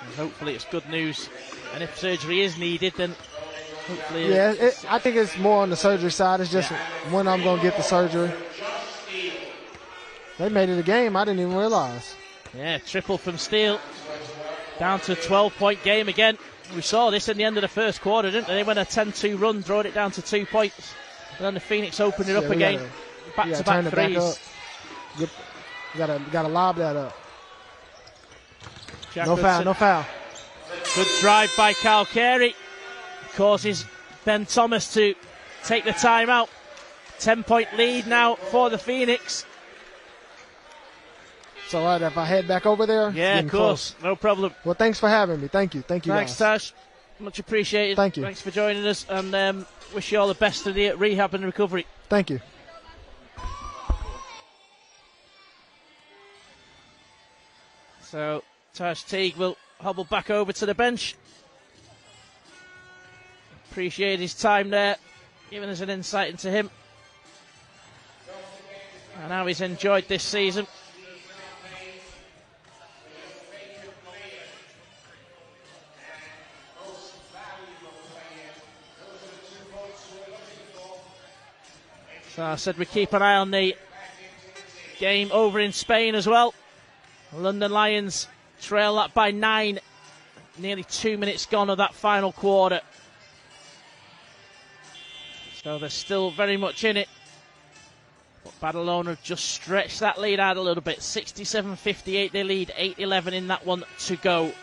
And hopefully it's good news. And if surgery is needed, then hopefully... Yeah, I think it's more on the surgery side. It's just when I'm going to get the surgery. They made it a game. I didn't even realize. Yeah, triple from Steele. Down to a 12-point game again. We saw this in the end of the first quarter, didn't they? They went a 10-2 run, drawed it down to 2 points. And then the Phoenix opened it up again. Back-to-back threes. You gotta lob that up. Jack no foul. Good drive by Kyle Carey. Causes Ben Thomas to take the timeout. 10-point lead now for the Phoenix. It's all right if I head back over there. Yeah, of course. Close. No problem. Well, thanks for having me. Thank you. Thanks, guys. Taj. Much appreciated. Thank you. Thanks for joining us, and wish you all the best of the rehab and recovery. Thank you. So Taj Teague will hobble back over to the bench. Appreciate his time there, giving us an insight into him and how he's enjoyed this season. So I said we keep an eye on the game over in Spain as well. London Lions trail that by 9. Nearly 2 minutes gone of that final quarter. So they're still very much in it. But Badalona just stretched that lead out a little bit. 67-58 they lead, 8-11 in that one to go.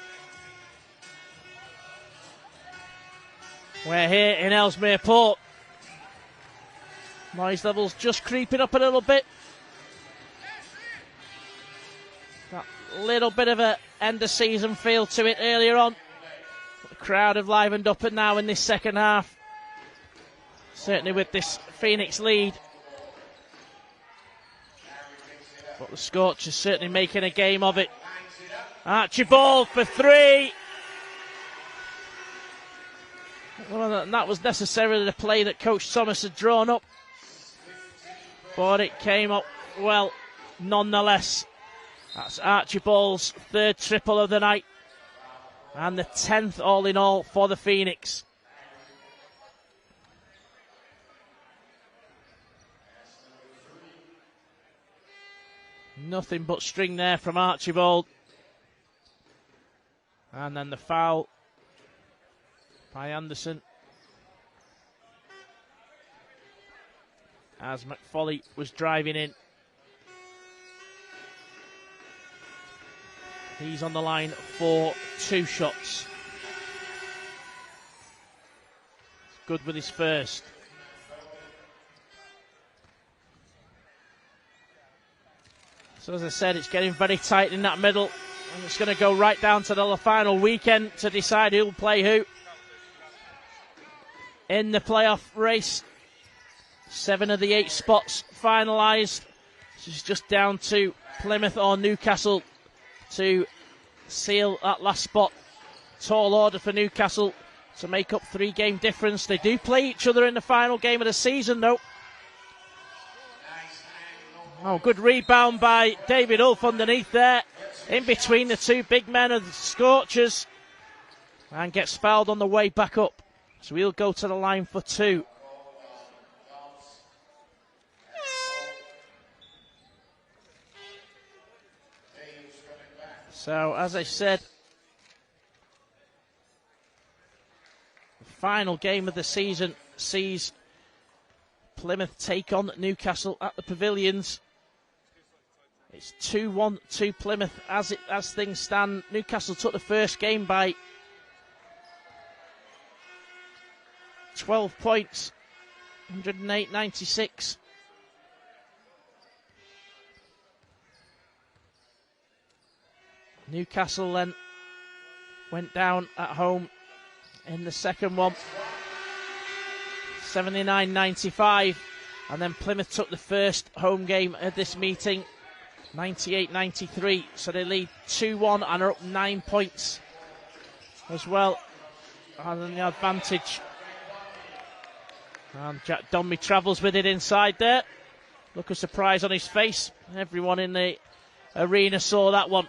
We're here in Ellesmere Port. Noise levels just creeping up a little bit. That little bit of a end of season feel to it earlier on. The crowd have livened up and now in this second half. Certainly with this Phoenix lead. But the Scorchers certainly making a game of it. Archibald for 3. Well, that was necessarily the play that Coach Thomas had drawn up. But it came up well nonetheless. That's Archibald's 3rd triple of the night. And the 10th all in all for the Phoenix. Nothing but string there from Archibald. And then the foul by Anderson. As McFoley was driving in. He's on the line for 2 shots. Good with his first. So as I said, it's getting very tight in that middle. And it's going to go right down to the final weekend to decide who'll play who in the playoff race. 7 of the 8 spots finalised. This is just down to Plymouth or Newcastle to seal that last spot. Tall order for Newcastle to make up 3-game difference. They do play each other in the final game of the season, though. Oh, good rebound by David Ulf underneath there. In between the 2 big men of the Scorchers. And gets fouled on the way back up. So he'll go to the line for 2. So, as I said, the final game of the season sees Plymouth take on Newcastle at the Pavilions. It's 2-1 to Plymouth as things stand. Newcastle took the first game by 12 points, 108-96. Newcastle then went down at home in the second one, 79-95, and then Plymouth took the first home game of this meeting, 98-93, so they lead 2-1 and are up 9 points as well, and the advantage. And Jack Donby travels with it inside there. Look of surprise on his face. Everyone in the arena saw that one.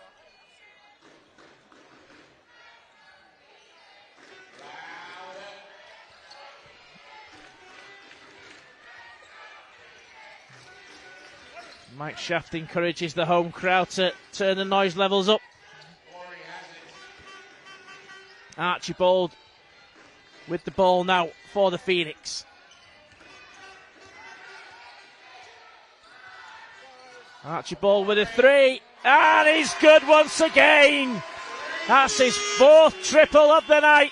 Mike Shaft encourages the home crowd to turn the noise levels up. Archibald with the ball now for the Phoenix. Archibald with a 3, and he's good once again. That's his 4th triple of the night,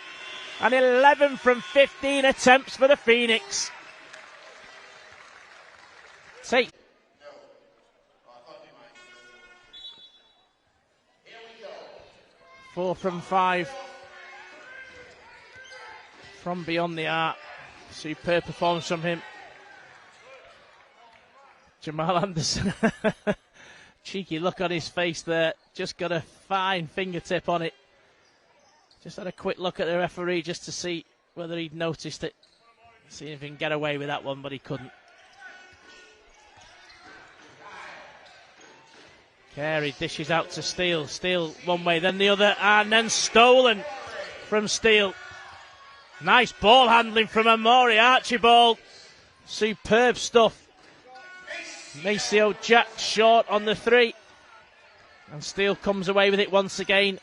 and 11 from 15 attempts for the Phoenix. Take 4 from 5 from beyond the arc. Superb performance from him. Jamal Anderson. Cheeky look on his face there. Just got a fine fingertip on it. Just had a quick look at the referee just to see whether he'd noticed it. See if he can get away with that one, but he couldn't. Carey dishes out to Steele. Steele one way, then the other, and then stolen from Steele. Nice ball handling from Amori Archibald. Superb stuff. Maceo Jack short on the 3. And Steele comes away with it once again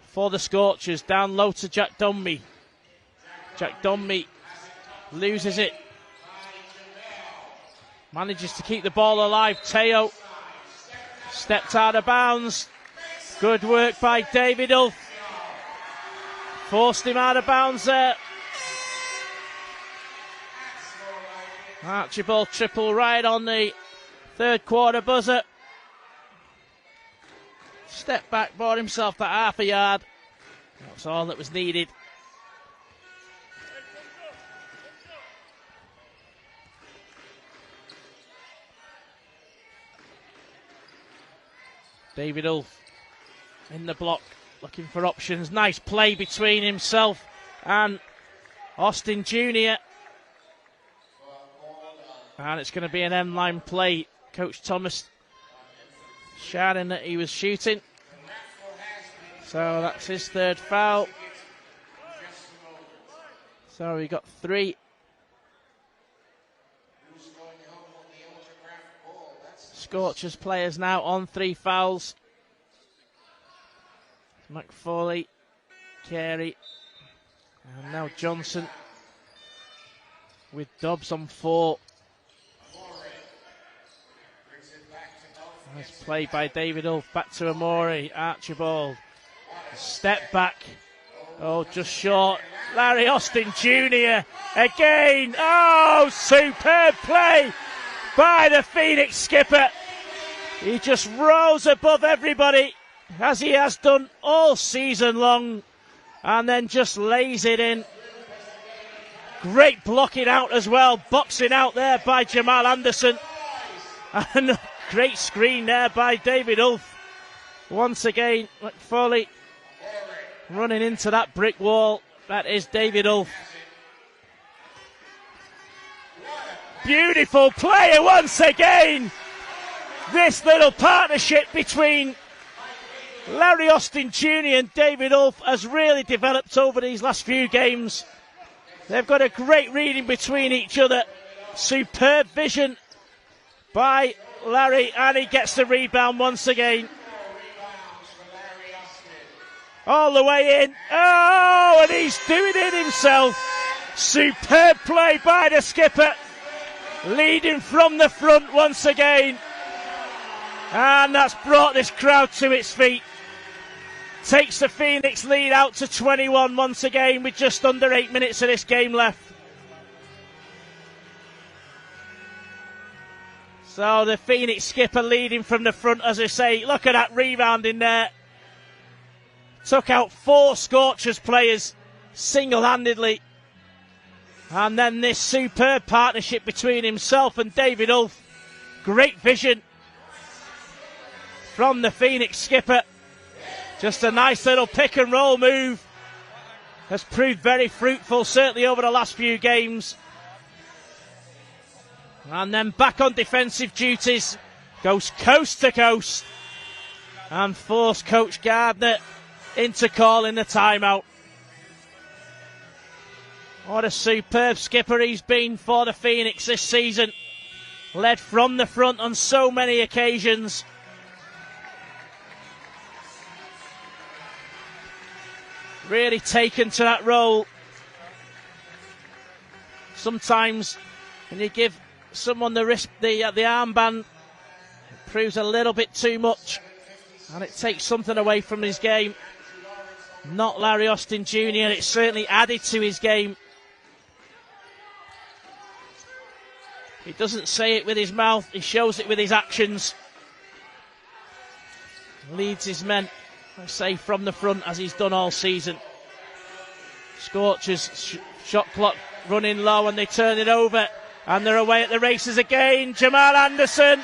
for the Scorchers. Down low to Jack Dunby. Jack Dunby loses it. Manages to keep the ball alive. Teo stepped out of bounds. Good work by David Ulf. Forced him out of bounds there. Archibald triple right on the third quarter buzzer. Step back, bought himself that half a yard. That's all that was needed. David Ulf in the block, looking for options. Nice play between himself and Austin Jr. And it's going to be an end-line play. Coach Thomas shouting that he was shooting. So that's his third foul. So we got 3. Scorchers players now on 3 fouls. McFawley, Carey, and now Johnson with Dobbs on 4. Nice play by David Ulf. Back to Amori. Archibald. Step back. Oh, just short. Larry Austin Jr. again. Oh, superb play by the Phoenix skipper. He just rose above everybody, as he has done all season long, and then just lays it in. Great blocking out as well. Boxing out there by Jamal Anderson. And a great screen there by David Ulf. Once again, McFawley running into that brick wall. That is David Ulf. Beautiful player once again. This little partnership between Larry Austin Jr. and David Ulf has really developed over these last few games. They've got a great reading between each other. Superb vision by Larry, and he gets the rebound once again. All the way in. Oh, and he's doing it himself. Superb play by the skipper. Leading from the front once again. And that's brought this crowd to its feet. Takes the Phoenix lead out to 21 once again with just under 8 minutes of this game left. So the Phoenix skipper leading from the front, as I say. Look at that rebound in there. Took out 4 Scorchers players single-handedly. And then this superb partnership between himself and David Ulf. Great vision from the Phoenix skipper. Just a nice little pick and roll move. Has proved very fruitful, certainly over the last few games. And then back on defensive duties. Goes coast to coast. And forced Coach Gardner into calling the timeout. What a superb skipper he's been for the Phoenix this season. Led from the front on so many occasions. Really taken to that role. Sometimes when you give someone the wrist, the armband, it proves a little bit too much. And it takes something away from his game. Not Larry Austin Jr. It's certainly added to his game. He doesn't say it with his mouth, he shows it with his actions. Leads his men, I say, from the front as he's done all season. Scorchers shot clock running low and they turn it over. And they're away at the races again. Jamal Anderson.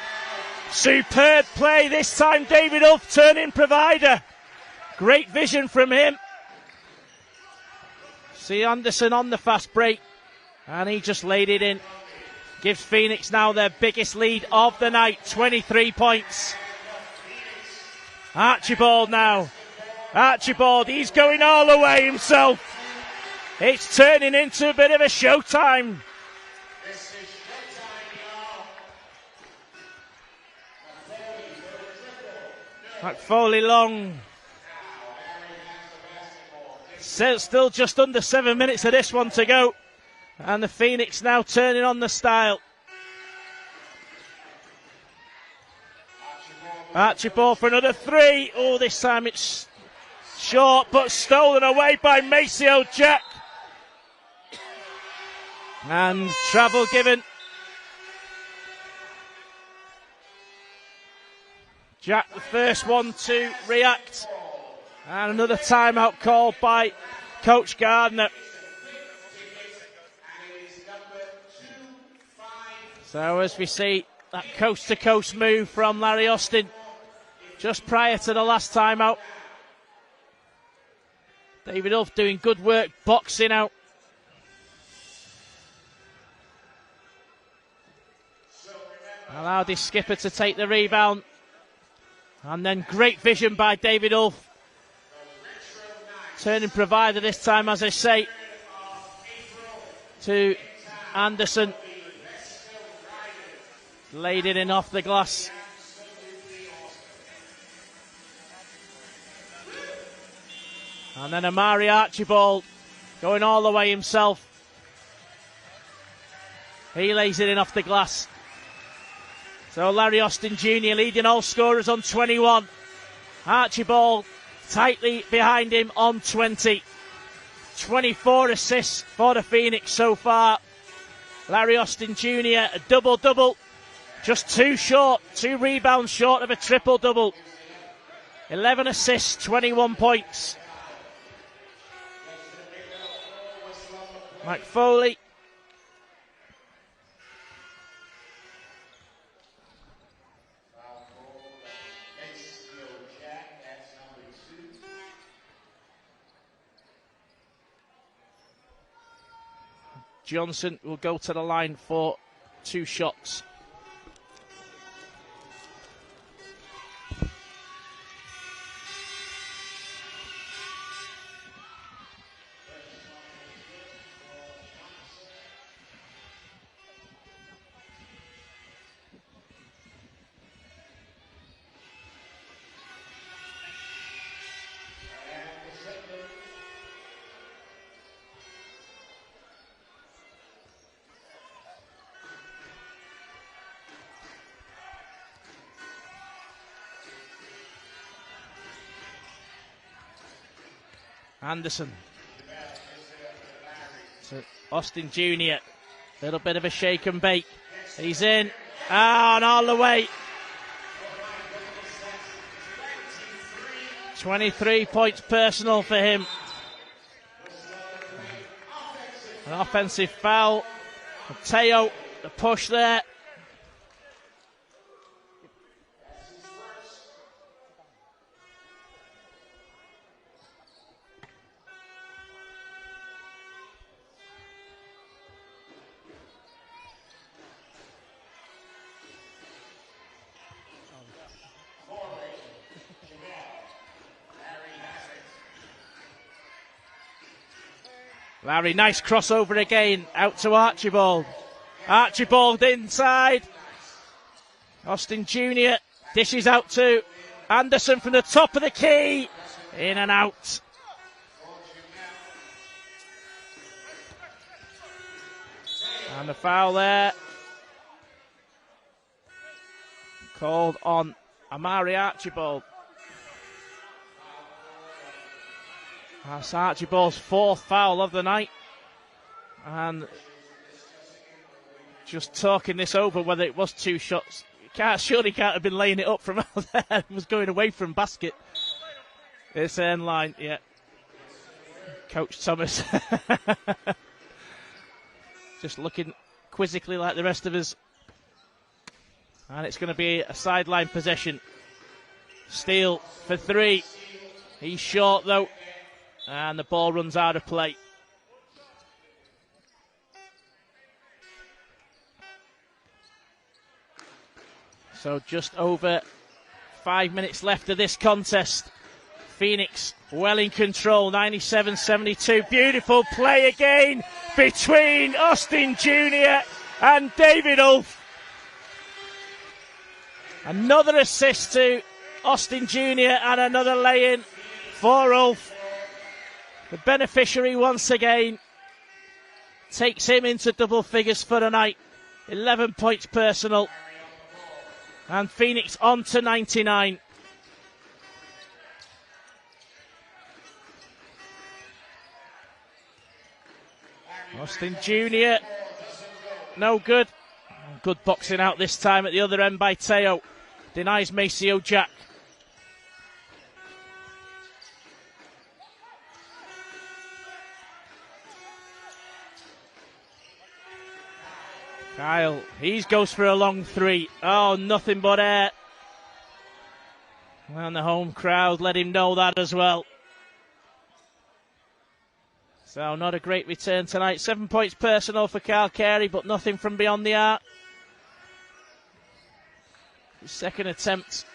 Superb play this time. David Ulf turning provider. Great vision from him. See Anderson on the fast break. And he just laid it in. Gives Phoenix now their biggest lead of the night. 23 points. Archibald now. Archibald, he's going all the way himself. It's turning into a bit of a showtime. McFoley long. Still just under 7 minutes of this one to go. And the Phoenix now turning on the style. Archibald for another 3. Oh, this time it's short, but stolen away by Maceo Jack. And travel given. Jack, the first one to react. And another timeout called by Coach Gardner. So as we see that coast-to-coast move from Larry Austin just prior to the last timeout. David Ulf doing good work boxing out. Allowed his skipper to take the rebound. And then great vision by David Ulf. Turning provider this time, as I say, to Anderson. Laid it in off the glass. And then Amari Archibald going all the way himself. He lays it in off the glass. So Larry Austin Jr. leading all scorers on 21. Archibald tightly behind him on 20. 24 assists for the Phoenix so far. Larry Austin Jr. a double-double. Just 2 rebounds short of a triple-double. 11 assists, 21 points. McFoley. Johnson will go to the line for 2 shots. Anderson to Austin Jr. Little bit of a shake and bake. He's in. And all the way. 23 points personal for him. An offensive foul. Mateo, the push there. Larry, nice crossover again, out to Archibald. Archibald inside. Austin Jr. dishes out to Anderson from the top of the key. In and out. And the foul there. Called on Amari Archibald. That's Archibald's 4th foul of the night. And just talking this over, whether it was 2 shots. Surely can't have been laying it up from out there. It was going away from basket. It's end line, yeah. Coach Thomas. Just looking quizzically like the rest of us. And it's going to be a sideline possession. Steele for 3. He's short though. And the ball runs out of play. So just over 5 minutes left of this contest. Phoenix well in control, 97-72. Beautiful play again between Austin Jr. and David Ulf. Another assist to Austin Jr. and another lay-in for Ulf. The beneficiary once again takes him into double figures for the night. 11 points personal. And Phoenix on to 99. Austin Jr. No good. Good boxing out this time at the other end by Teo. Denies Maceo Jack. Kyle, he goes for a long three. Oh, nothing but air. And the home crowd let him know that as well. So not a great return tonight. 7 points personal for Kyle Carey, but nothing from beyond the arc. His second attempt.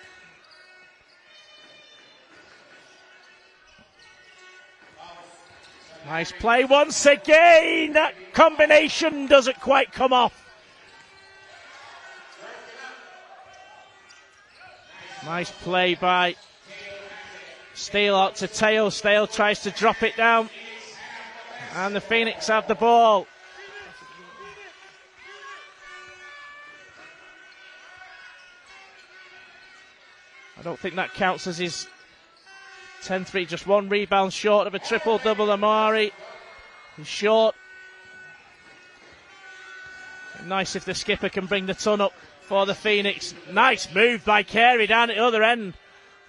Nice play once again. That combination doesn't quite come off. Nice play by Steele out to Teo. Steele tries to drop it down. And the Phoenix have the ball. I don't think that counts as his 10-3, just one rebound short of a triple-double. Amari, he's short. Nice if the skipper can bring the ton up for the Phoenix. Nice move by Carey down at the other end.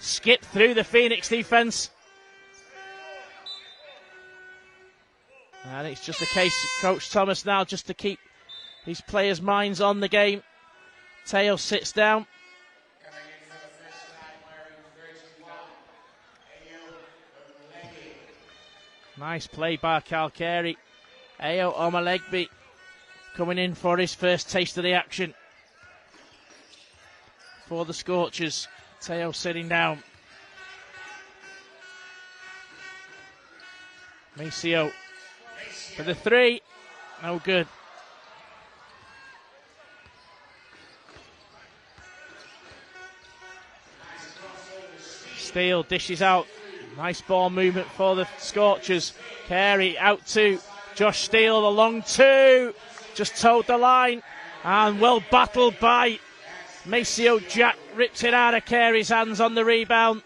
Skip through the Phoenix defence. And it's just a case, Coach Thomas now, just to keep his players' minds on the game. Teo sits down. Nice play by Kyle Carey. Ayo Omalegbe coming in for his first taste of the action for the Scorchers. Teo sitting down. Maceo for the three. No good. Steele dishes out. Nice ball movement for the Scorchers. Carey out to Josh Steele. The long two. Just towed the line. And well battled by Maceo Jack. Rips it out of Carey's hands on the rebound.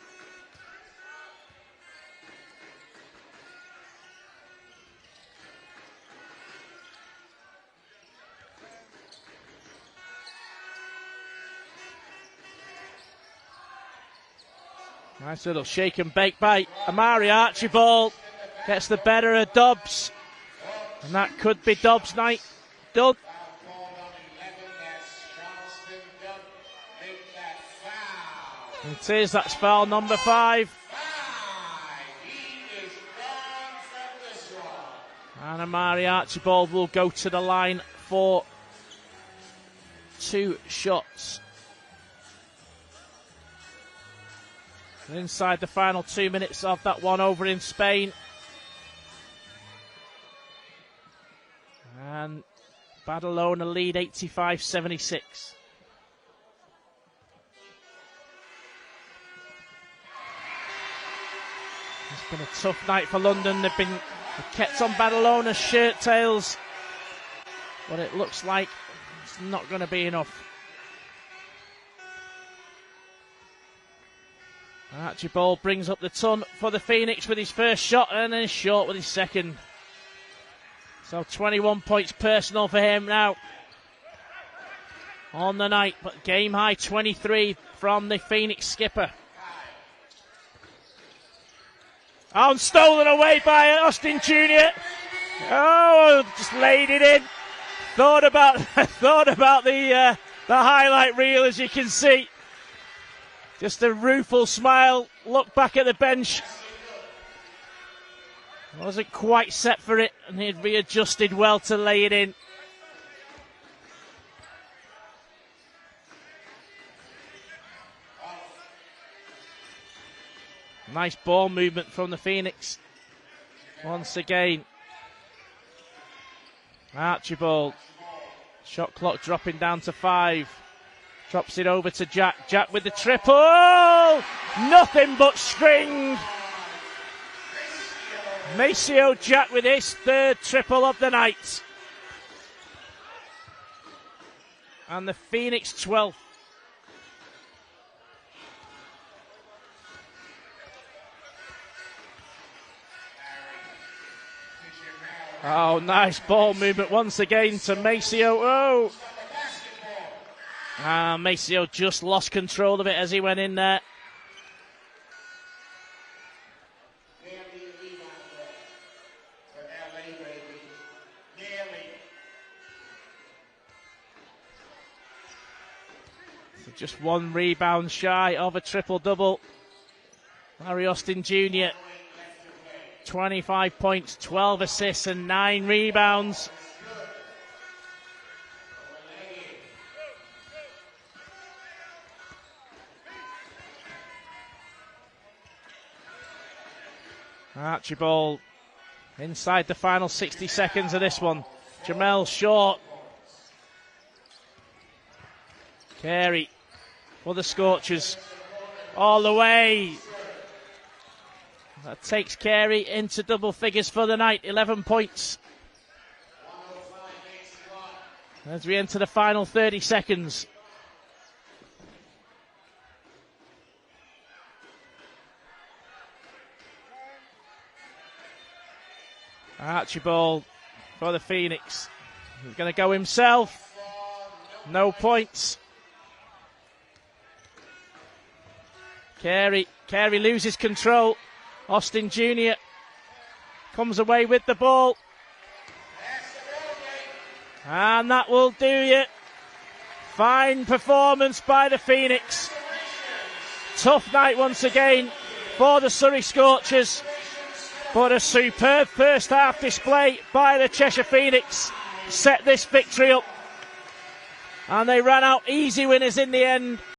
Nice little shake and bake by Amari Archibald. Gets the better of Dobbs. And that could be Dobbs' night. Done. It is, that's foul number 5. And Amari Archibald will go to the line for 2 shots. Inside the final 2 minutes of that one over in Spain. And Badalona lead 85-76. It's been a tough night for London. They've kept on Badalona's shirt tails. But it looks like it's not going to be enough. Archibald brings up the ton for the Phoenix with his first shot and then short with his second. So 21 points personal for him now on the night, but game high 23 from the Phoenix skipper. Oh, and stolen away by Austin Jr. Oh, just laid it in. Thought about the highlight reel, as you can see. Just a rueful smile, look back at the bench. Wasn't quite set for it, and he'd readjusted well to lay it in. Nice ball movement from the Phoenix. Once again. Archibald. Shot clock dropping down to 5. Drops it over to Jack. Jack with the triple. Nothing but string. Maceo Jack with his third triple of the night. And the Phoenix 12th. Oh, nice ball movement once again to Maceo. Oh! Maceo just lost control of it as he went in there. So just one rebound shy of a triple-double. Larry Austin Jr., 25 points, 12 assists and 9 rebounds. Archibald inside the final 60 seconds of this one. Jamel short. Carey for the Scorchers. All the way. That takes Carey into double figures for the night. 11 points. As we enter the final 30 seconds. Archibald for the Phoenix. He's going to go himself. No points. Carey loses control. Austin Jr. comes away with the ball. And that will do you. Fine performance by the Phoenix. Tough night once again for the Surrey Scorchers. But a superb first half display by the Cheshire Phoenix set this victory up. And they ran out easy winners in the end.